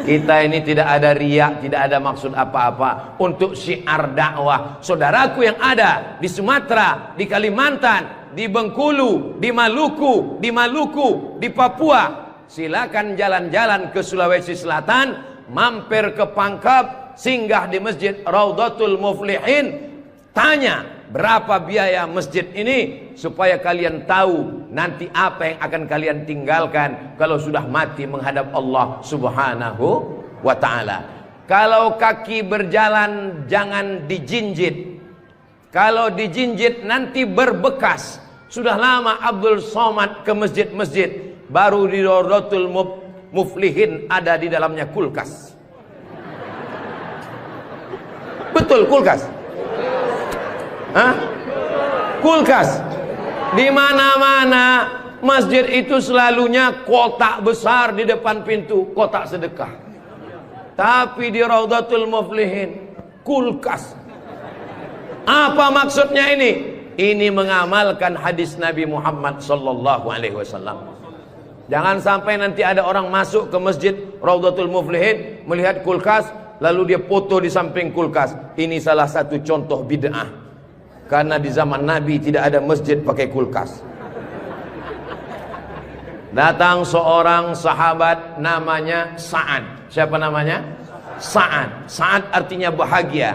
Kita ini tidak ada riak, tidak ada maksud apa-apa. Untuk syiar dakwah saudaraku yang ada di Sumatera, di Kalimantan, di Bengkulu, di Maluku, di Papua, silakan jalan-jalan ke Sulawesi Selatan, mampir ke Pangkep, singgah di Masjid Raudhatul Muflihin, tanya berapa biaya masjid ini, supaya kalian tahu nanti apa yang akan kalian tinggalkan kalau sudah mati menghadap Allah Subhanahu wa ta'ala. Kalau kaki berjalan jangan dijinjit. Kalau dijinjit nanti berbekas. Sudah lama Abdul Somad ke masjid-masjid, baru di Rawdatul Muflihin ada di dalamnya kulkas. Betul, kulkas. Hah? Kulkas. Di mana-mana masjid itu selalunya kotak besar di depan pintu, kotak sedekah. Tapi di Rawdatul Muflihin kulkas. Apa maksudnya ini? Ini mengamalkan hadis Nabi Muhammad sallallahu alaihi wasallam. Jangan sampai nanti ada orang masuk ke masjid Rawdatul Muflihin melihat kulkas, lalu dia foto di samping kulkas. Ini salah satu contoh bid'ah. Karena di zaman Nabi tidak ada masjid pakai kulkas. Datang seorang sahabat namanya Sa'ad. Siapa namanya? Sa'ad. Sa'ad artinya bahagia.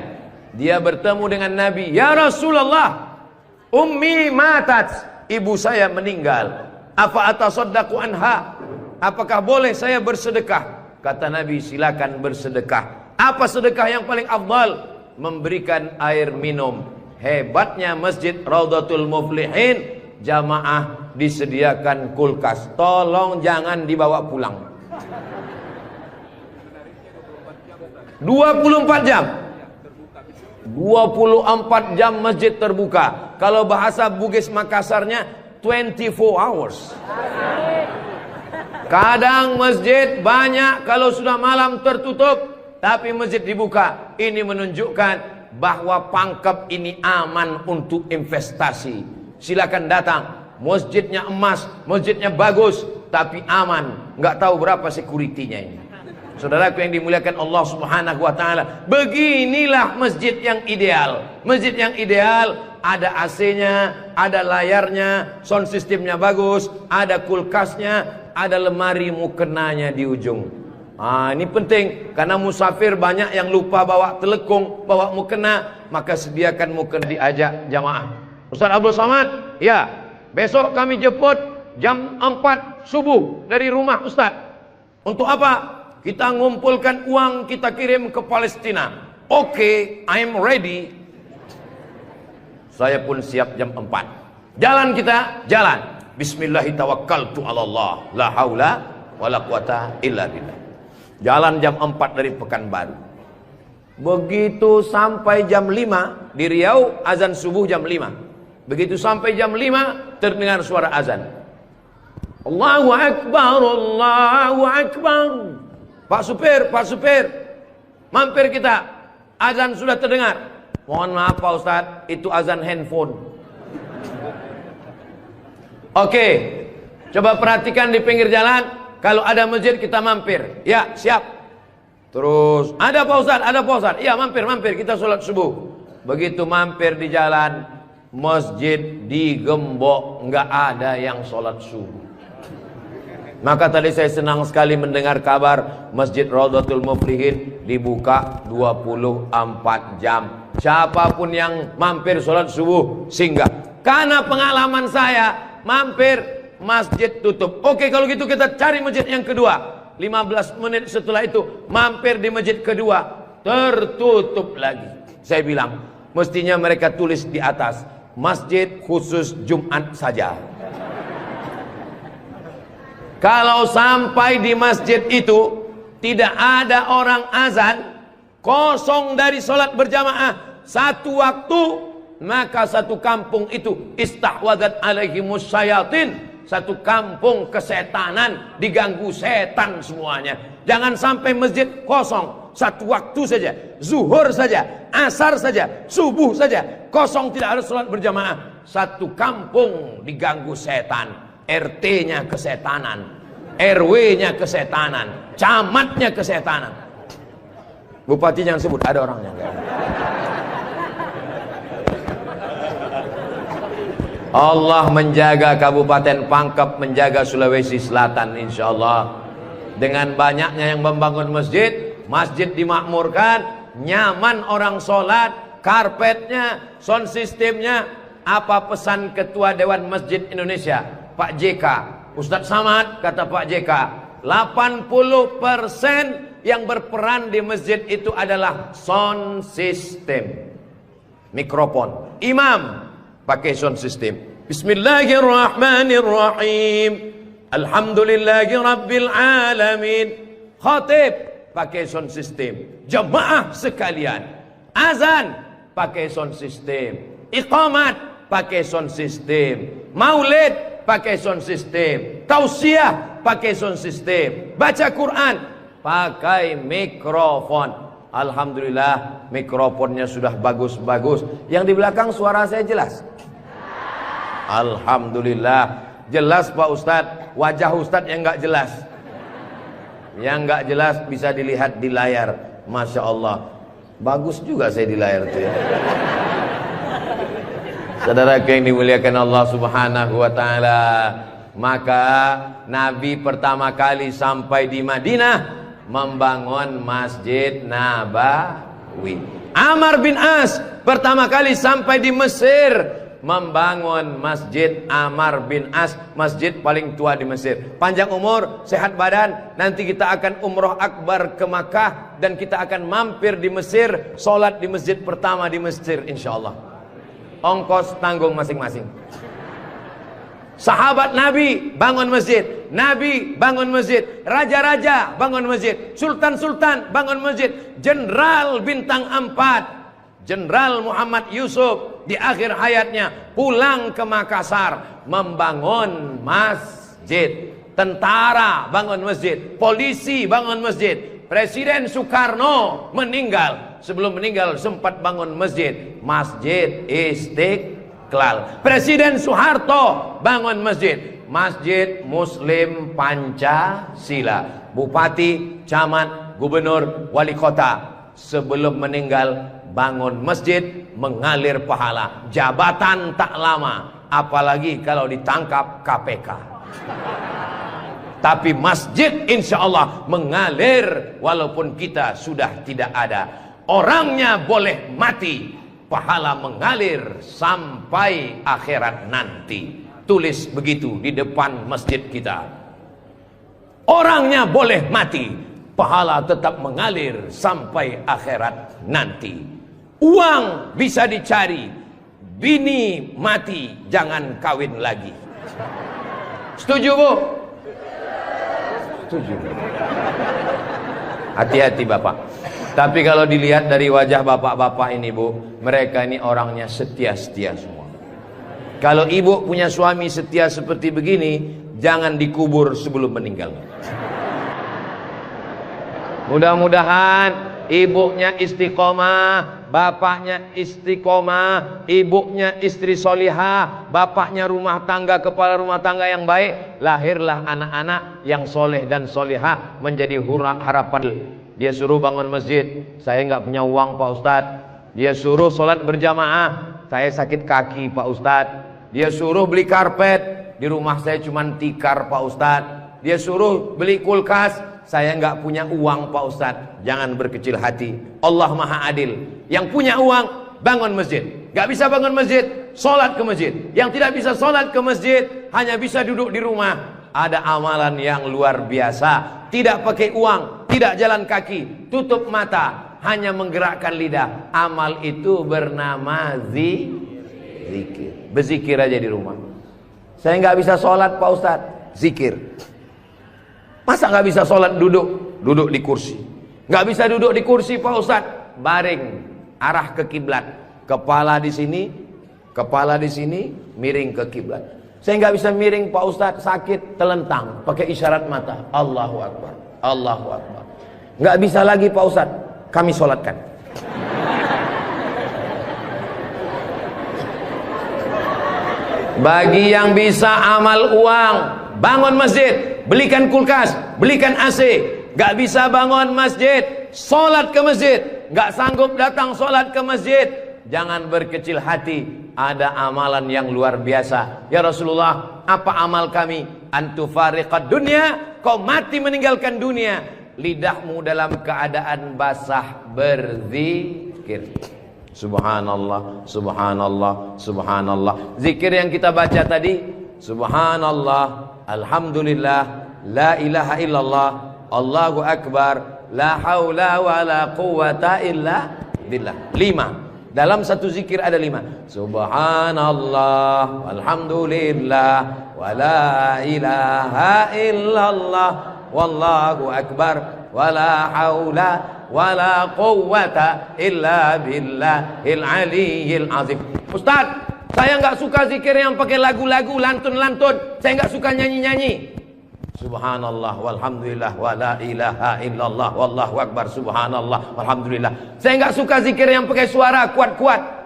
Dia bertemu dengan Nabi. Ya Rasulullah, ummi matat, ibu saya meninggal. Apa atasaddaqu anha? Apakah boleh saya bersedekah? Kata Nabi, silakan bersedekah. Apa sedekah yang paling afdal? Memberikan air minum. Hebatnya masjid Rawdatul Muflihin, jamaah disediakan kulkas. Tolong jangan dibawa pulang. 24 jam. 24 jam masjid terbuka. Kalau bahasa Bugis Makassarnya 24 hours. Kadang masjid banyak, kalau sudah malam tertutup, tapi masjid dibuka. Ini menunjukkan bahwa Pangkep ini aman untuk investasi. Silakan datang. Masjidnya emas, masjidnya bagus, tapi aman. Nggak tahu berapa security-nya ini. Saudaraku yang dimuliakan Allah Subhanahu wa taala, beginilah masjid yang ideal. Masjid yang ideal ada AC-nya, ada layarnya, sound systemnya bagus, ada kulkasnya, ada lemari mukenanya di ujung. Ini penting karena musafir banyak yang lupa bawa telekung, bawa mukena, maka sediakan mukena. Diajak jamaah. Ustaz Abdul Somad, ya, besok kami jemput jam 4 subuh dari rumah Ustaz. Untuk apa? Kita ngumpulkan uang, kita kirim ke Palestina. Oke, I'm ready. Saya pun siap jam 4. Jalan kita, jalan. Bismillahirrahmanirrahim. Allah, la haula wala quwata illa billah. Jalan jam 4 dari Pekanbaru. Begitu sampai jam 5 di Riau, azan subuh jam 5. Begitu sampai jam 5 terdengar suara azan. Allahu Akbar, Allahu Akbar. Pak supir, mampir kita. Azan sudah terdengar. Mohon maaf Pak Ustadz, itu azan handphone. Oke, coba perhatikan di pinggir jalan. Kalau ada masjid kita mampir. Ya, siap. Terus, ada Pak Ustadz, ada Pak Ustadz. Iya, mampir, kita sholat subuh. Begitu mampir di jalan, masjid digembok, nggak ada yang sholat subuh. Maka tadi saya senang sekali mendengar kabar Masjid Rawdatul Muflihin dibuka 24 jam. Siapapun yang mampir sholat subuh singgah. Karena pengalaman saya mampir masjid tutup. Oke, kalau gitu kita cari masjid yang kedua. 15 menit setelah itu mampir di masjid kedua, tertutup lagi. Saya bilang mestinya mereka tulis di atas, masjid khusus Jumat saja. Kalau sampai di masjid itu tidak ada orang azan, kosong dari sholat berjamaah satu waktu, maka satu kampung itu istahwadat alaihimus syayatin, satu kampung kesetanan, diganggu setan semuanya. Jangan sampai masjid kosong satu waktu saja, zuhur saja, asar saja, subuh saja, kosong tidak ada sholat berjamaah. Satu kampung diganggu setan. RT-nya kesetanan, RW-nya kesetanan, camatnya kesetanan. Bupati jangan sebut, ada orangnya. Allah menjaga Kabupaten Pangkep, menjaga Sulawesi Selatan, insya Allah. Dengan banyaknya yang membangun masjid, masjid dimakmurkan, nyaman orang sholat, karpetnya, sound systemnya. Apa pesan Ketua Dewan Masjid Indonesia, Pak JK, Ustadz Samad, kata Pak JK, 80% yang berperan di masjid itu adalah sound system, mikrofon. Imam pakai sound system, Bismillahirrahmanirrahim. Alhamdulillahi rabbil alamin. Khatib pakai sound system. Jemaah sekalian, azan pakai sound system. Iqamat pakai sound system. Maulid pakai sound system. Tausiah pakai sound system. Baca Quran pakai mikrofon. Alhamdulillah mikrofonnya sudah bagus-bagus. Yang di belakang suara saya jelas? Alhamdulillah jelas Pak Ustadz. Wajah Ustadz yang nggak jelas. Yang nggak jelas bisa dilihat di layar. Masya Allah, bagus juga saya di layar itu ya. Saudara yang dimuliakan Allah Subhanahu wa Ta'ala, maka Nabi pertama kali sampai di Madinah membangun Masjid Nabawi. Amr bin As pertama kali sampai di Mesir membangun Masjid Amr bin As, masjid paling tua di Mesir. Panjang umur, sehat badan, nanti kita akan umroh akbar ke Makkah dan kita akan mampir di Mesir, sholat di masjid pertama di Mesir insyaallah. Ongkos tanggung masing-masing. Sahabat Nabi bangun masjid, Nabi bangun masjid, raja-raja bangun masjid, sultan-sultan bangun masjid, jenderal bintang 4, Jenderal Muhammad Yusuf di akhir hayatnya pulang ke Makassar membangun masjid. Tentara bangun masjid, polisi bangun masjid. Presiden Soekarno meninggal, sebelum meninggal sempat bangun masjid, Masjid Istiqlal. Presiden Soeharto bangun masjid, Masjid Muslim Pancasila. Bupati, camat, gubernur, wali kota sebelum meninggal bangun masjid, mengalir pahala. Jabatan tak lama, apalagi kalau ditangkap KPK. Tapi masjid insya Allah mengalir walaupun kita sudah tidak ada. Orangnya boleh mati, pahala mengalir sampai akhirat nanti. Tulis begitu di depan masjid kita. Orangnya boleh mati, pahala tetap mengalir sampai akhirat nanti. Uang bisa dicari, bini mati jangan kawin lagi. Setuju Bu? Setuju. Hati-hati Bapak. Tapi kalau dilihat dari wajah bapak-bapak ini Bu, mereka ini orangnya setia-setia semua. Kalau ibu punya suami setia seperti begini, jangan dikubur sebelum meninggal. Mudah-mudahan ibunya istiqomah, bapaknya istiqomah, ibunya istri solihah, bapaknya rumah tangga, kepala rumah tangga yang baik, lahirlah anak-anak yang soleh dan solihah menjadi harapan. Dia suruh bangun masjid, saya nggak punya uang Pak Ustadz. Dia suruh sholat berjamaah, saya sakit kaki Pak Ustadz. Dia suruh beli karpet, di rumah saya cuma tikar Pak Ustadz. Dia suruh beli kulkas, saya nggak punya uang Pak Ustadz. Jangan berkecil hati, Allah Maha Adil. Yang punya uang bangun masjid, nggak bisa bangun masjid, sholat ke masjid. Yang tidak bisa sholat ke masjid, hanya bisa duduk di rumah. Ada amalan yang luar biasa, tidak pakai uang, tidak jalan kaki, tutup mata, hanya menggerakkan lidah. Amal itu bernama zikir. Berzikir aja di rumah. Saya nggak bisa sholat Pak Ustadz, zikir. Masa nggak bisa sholat duduk di kursi? Nggak bisa duduk di kursi Pak Ustadz, baring, arah ke kiblat, kepala di sini, miring ke kiblat. Saya nggak bisa miring Pak Ustadz, sakit, telentang, pakai isyarat mata, Allahu Akbar, Allahu Akbar. Nggak bisa lagi Pak Ustadz, kami sholatkan. Bagi yang bisa amal uang, bangun masjid, belikan kulkas, belikan AC. Nggak bisa bangun masjid, sholat ke masjid. Nggak sanggup datang sholat ke masjid, jangan berkecil hati. Ada amalan yang luar biasa. Ya Rasulullah, apa amal kami? Antufariqad dunya, kau mati meninggalkan dunia. Lidahmu dalam keadaan basah berzikir. Subhanallah, subhanallah, subhanallah. Zikir yang kita baca tadi, subhanallah, alhamdulillah, la ilaha illallah, Allahu akbar, la haula wa la quwata illa billah. 5. Dalam satu zikir ada 5. Subhanallah, walhamdulillah, wala ilaha illallah, wallahu akbar, wala haula wala quwwata illa billahil aliyyil azim. Ustaz, saya nggak suka zikir yang pakai lagu-lagu, lantun-lantun. Saya nggak suka nyanyi-nyanyi. Subhanallah, walhamdulillah, wala ilaha illallah, wallahu akbar, subhanallah, walhamdulillah. Saya nggak suka zikir yang pakai suara kuat-kuat.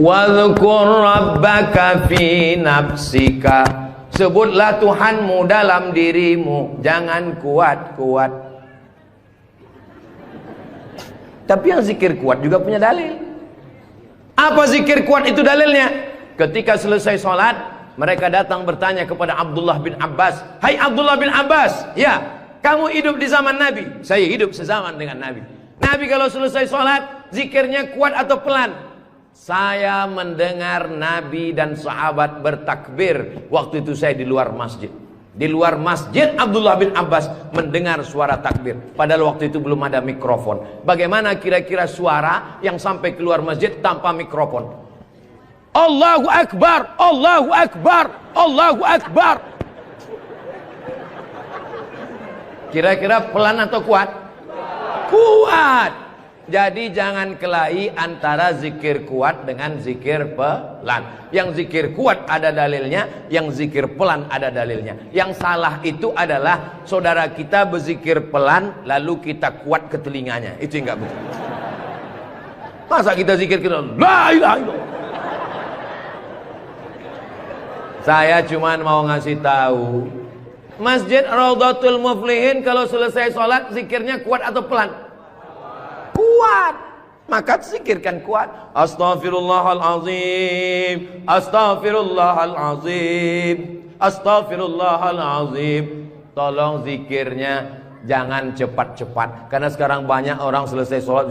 Wadhkur rabbaka fi nafsika. Sebutlah Tuhanmu dalam dirimu, jangan kuat-kuat. Tapi yang zikir kuat juga punya dalil. Apa zikir kuat itu dalilnya? Ketika selesai sholat, mereka datang bertanya kepada Abdullah bin Abbas. Hai Abdullah bin Abbas, ya, kamu hidup di zaman Nabi. Saya hidup sezaman dengan Nabi. Nabi kalau selesai sholat, zikirnya kuat atau pelan? Saya mendengar Nabi dan sahabat bertakbir. Waktu itu saya di luar masjid. Di luar masjid Abdullah bin Abbas mendengar suara takbir. Padahal waktu itu belum ada mikrofon. Bagaimana kira-kira suara yang sampai keluar masjid tanpa mikrofon? Allahu Akbar, Allahu Akbar, Allahu Akbar. Kira-kira pelan atau kuat? Kuat. Jadi jangan kelahi antara zikir kuat dengan zikir pelan. Yang zikir kuat ada dalilnya, yang zikir pelan ada dalilnya. Yang salah itu adalah saudara kita berzikir pelan lalu kita kuat ke telinganya. Itu yang enggak betul. Masa kita zikir kita la ilaha illallah. Saya cuma mau ngasih tahu, Masjid Raudhatul Muflihin kalau selesai sholat zikirnya kuat atau pelan? Kuat. Maka zikirkan kuat. Astaghfirullahalazim, astaghfirullahalazim, astaghfirullahalazim. Tolong zikirnya jangan cepat-cepat. Karena sekarang banyak orang selesai sholat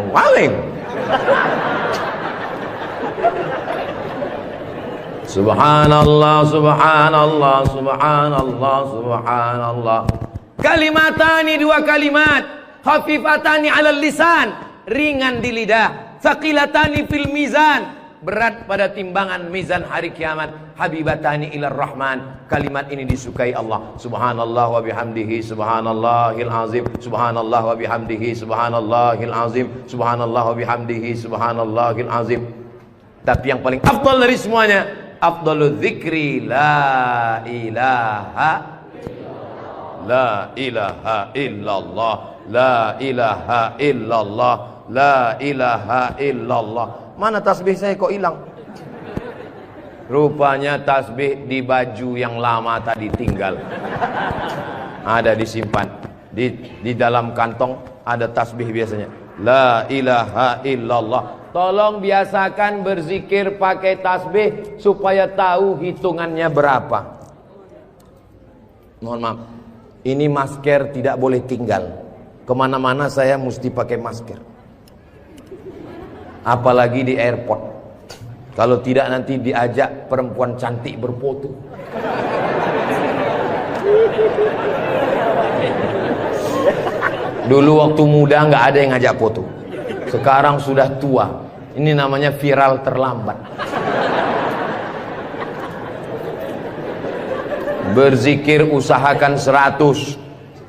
paling. Subhanallah, subhanallah, subhanallah, subhanallah. Kalimatani, 2 kalimat. Khafifatani 'alal lisan, ringan di lidah. Tsaqilatani fil mizan, berat pada timbangan mizan hari kiamat. Habibatani ilar rahman, kalimat ini disukai Allah. Subhanallah wa bihamdihi subhanallahil azim, subhanallah wa bihamdihi subhanallahil azim, subhanallah wa bihamdihi subhanallahil azim. Tapi yang paling afdal dari semuanya, afdalul dzikri la ilaha la ilaha illallah, la ilaha illallah, la ilaha illallah. Mana tasbih saya kok hilang? Rupanya tasbih di baju yang lama tadi tinggal. Ada disimpan di dalam kantong, ada tasbih biasanya. La ilaha illallah. Tolong biasakan berzikir pakai tasbih supaya tahu hitungannya berapa. Mohon maaf, ini masker tidak boleh tinggal. Kemana-mana saya mesti pakai masker. Apalagi di airport. Kalau tidak nanti diajak perempuan cantik berfoto. Dulu waktu muda nggak ada yang ngajak foto. Sekarang sudah tua. Ini namanya viral terlambat. Berzikir usahakan 100.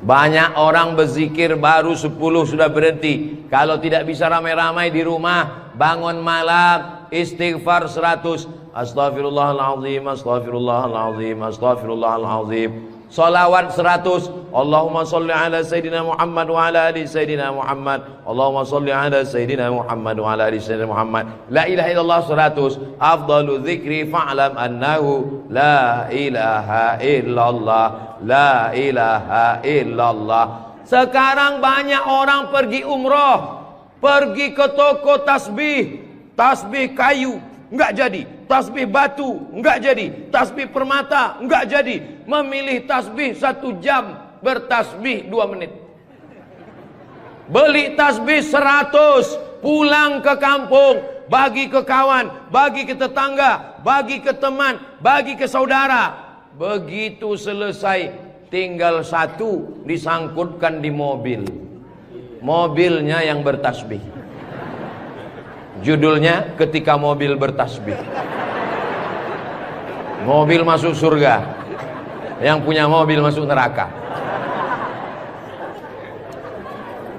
Banyak orang berzikir baru 10 sudah berhenti. Kalau tidak bisa ramai-ramai di rumah, bangun malam istighfar 100. Astaghfirullahalazim, astaghfirullahalazim, astaghfirullahalazim. Salawat 100. Allahumma salli ala Sayyidina Muhammad wa ala ali Sayyidina Muhammad. Allahumma salli ala Sayyidina Muhammad wa ala ali Sayyidina Muhammad. La ilaha illallah 100. Afdalu dzikri fa'lam annahu la ilaha illallah, la ilaha illallah. Sekarang banyak orang pergi umroh, pergi ke toko tasbih, tasbih kayu enggak jadi, tasbih batu enggak jadi, tasbih permata enggak jadi. Memilih tasbih 1 jam, bertasbih 2 menit. Beli tasbih 100, pulang ke kampung, bagi ke kawan, bagi ke tetangga, bagi ke teman, bagi ke saudara. Begitu selesai, tinggal satu disangkutkan di mobil. Mobilnya yang bertasbih. Judulnya ketika mobil bertasbih. Mobil masuk surga, yang punya mobil masuk neraka.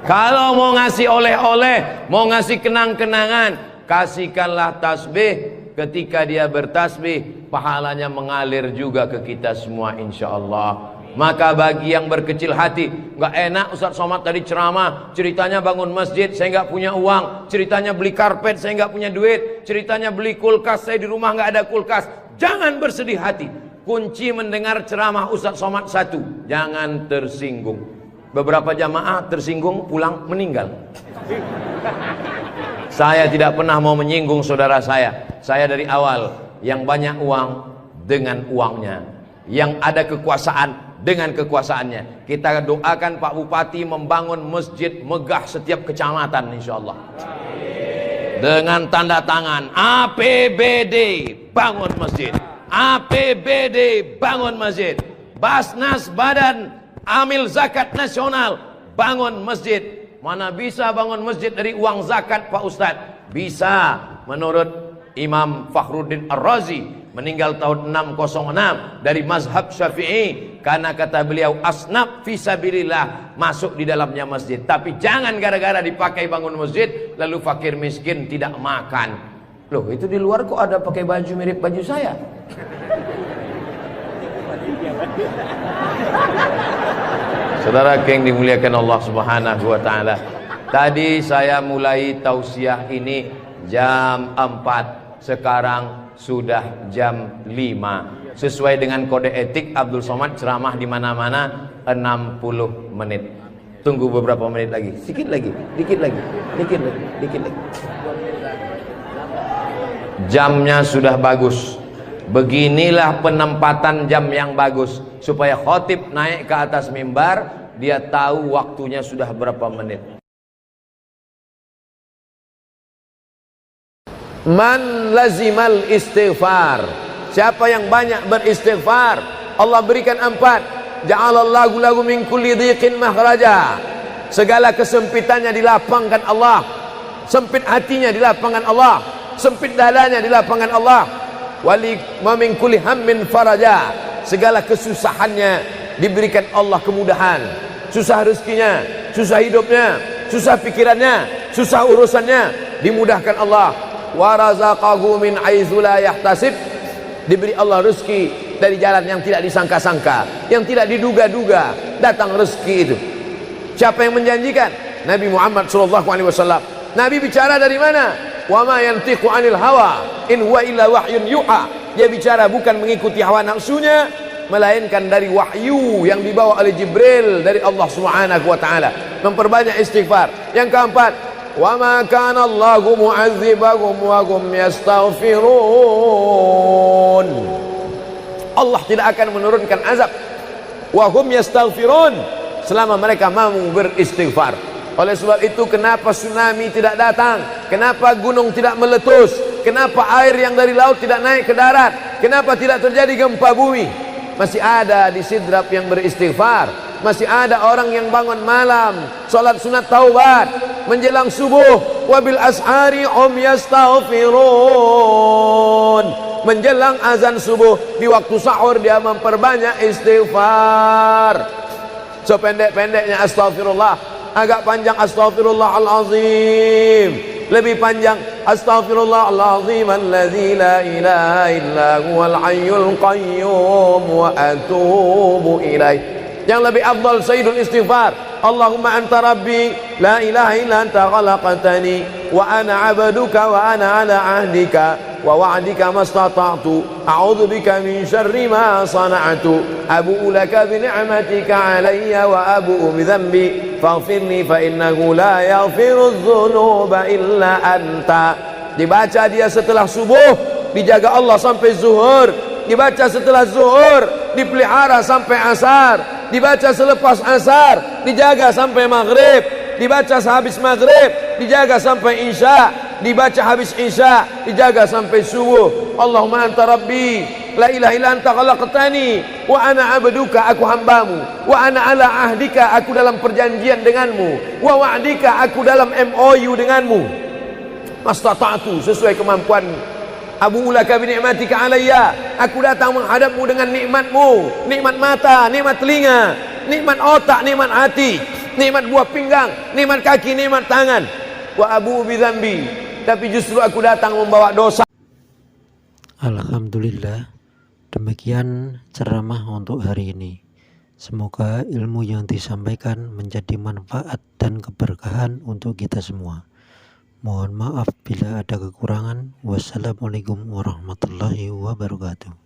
Kalau mau ngasih oleh-oleh, mau ngasih kenang-kenangan, kasihkanlah tasbih. Ketika dia bertasbih, pahalanya mengalir juga ke kita semua insyaallah. Maka bagi yang berkecil hati, nggak enak Ustaz Somad tadi ceramah, ceritanya bangun masjid, saya nggak punya uang, ceritanya beli karpet, saya nggak punya duit, ceritanya beli kulkas, saya di rumah nggak ada kulkas. Jangan bersedih hati. Kunci mendengar ceramah Ustaz Somad satu, jangan tersinggung. Beberapa jamaah tersinggung, pulang meninggal. Saya tidak pernah mau menyinggung saudara saya. Saya dari awal, yang banyak uang dengan uangnya, yang ada kekuasaan dengan kekuasaannya. Kita doakan Pak Bupati membangun masjid megah setiap kecamatan insyaallah. Dengan tanda tangan APBD bangun masjid, APBD bangun masjid, Basnas Badan Amil Zakat Nasional bangun masjid. Mana bisa bangun masjid dari uang zakat Pak Ustadz? Bisa. Menurut Imam Fakhruddin Ar-Razi, meninggal tahun 606, dari mazhab Syafi'i, karena kata beliau asnaf fisabilillah, masuk di dalamnya masjid. Tapi jangan gara-gara dipakai bangun masjid lalu fakir miskin tidak makan. Loh, itu di luar kok ada pakai baju mirip baju saya? Saudara yang dimuliakan Allah Subhanahu wa taala, tadi saya mulai tausiah ini jam 4. Sekarang sudah jam 5. Sesuai dengan kode etik Abdul Somad ceramah di mana-mana 60 menit. Tunggu beberapa menit lagi. Dikit lagi. Jamnya sudah bagus. Beginilah penempatan jam yang bagus supaya khotib naik ke atas mimbar, dia tahu waktunya sudah berapa menit. Man lazimal istighfar, siapa yang banyak beristighfar, Allah berikan 4. Ja'alallahu lahu min kulli dhiqin makhraja, segala kesempitannya dilapangkan Allah, sempit hatinya dilapangkan Allah, sempit dadanya dilapangkan Allah. Wali wa min kulli hammin faraja, segala kesusahannya diberikan Allah kemudahan. Susah rezekinya, susah hidupnya, susah pikirannya, susah urusannya, dimudahkan Allah. Wa razaqahu min haitsu la yahtasib, diberi Allah rezeki dari jalan yang tidak disangka-sangka, yang tidak diduga-duga, datang rezeki itu. Siapa yang menjanjikan? Nabi Muhammad SAW. Nabi bicara dari mana? Wa ma yantiqu 'anil hawa in huwa illa wahyun yuha. Dia bicara bukan mengikuti hawa nafsunya, melainkan dari wahyu yang dibawa oleh Jibril dari Allah Subhanahu wa taala. Memperbanyak istighfar. Yang keempat, wa ma kana Allahu mu'adzibahum wa hum yastaghfirun. Allah tidak akan menurunkan azab wa hum yastaghfirun selama mereka mampu beristighfar. Oleh sebab itu, kenapa tsunami tidak datang? Kenapa gunung tidak meletus? Kenapa air yang dari laut tidak naik ke darat? Kenapa tidak terjadi gempa bumi? Masih ada di Sidrap yang beristighfar. Masih ada orang yang bangun malam, salat sunat taubat menjelang subuh. Wabil ashari hum yastaghfirun. Menjelang azan subuh, di waktu sahur dia memperbanyak istighfar. Sependek-pendeknya astaghfirullah. Agak panjang astaghfirullahalazim, lebih panjang astaghfirullahalazim allazi la ilaha illa huwal hayyul qayyum wa atubu ilaih. Yang lebih afdal sayyidul istighfar, Allahumma anta rabbi la ilaha illa anta khalaqtani wa ana 'abduka wa ana 'ala 'ahdika wa wa'dika mastata'tu a'udzu bika min syarri ma sana'tu abu'u laka bi ni'matika 'alayya wa abu'u bi dhanbi faghfirli fa innahu la yaghfiru dzunuba illa anta. Dibaca dia setelah subuh, dijaga Allah sampai zuhur. Dibaca setelah zuhur, dipelihara sampai asar. Dibaca selepas asar, dijaga sampai maghrib. Dibaca sehabis maghrib, dijaga sampai isya. dibaca habis isya, dijaga sampai subuh. Allahumma anta rabbi, la ilaha illa anta khalaqtani wa ana abduka, aku hambamu, wa ana ala ahdika, aku dalam perjanjian denganmu, wa wa'dika, aku dalam MOU denganmu, mastata'tu, sesuai kemampuanmu. Abu laka bi ni'matika alayya, aku datang menghadapmu dengan nikmatmu, nikmat mata, nikmat telinga, nikmat otak, nikmat hati, nikmat buah pinggang, nikmat kaki, nikmat tangan. Wa abu bi dzambi, tapi justru aku datang membawa dosa. Alhamdulillah, demikian ceramah untuk hari ini. Semoga ilmu yang disampaikan menjadi manfaat dan keberkahan untuk kita semua. Mohon maaf bila ada kekurangan. Wassalamualaikum warahmatullahi wabarakatuh.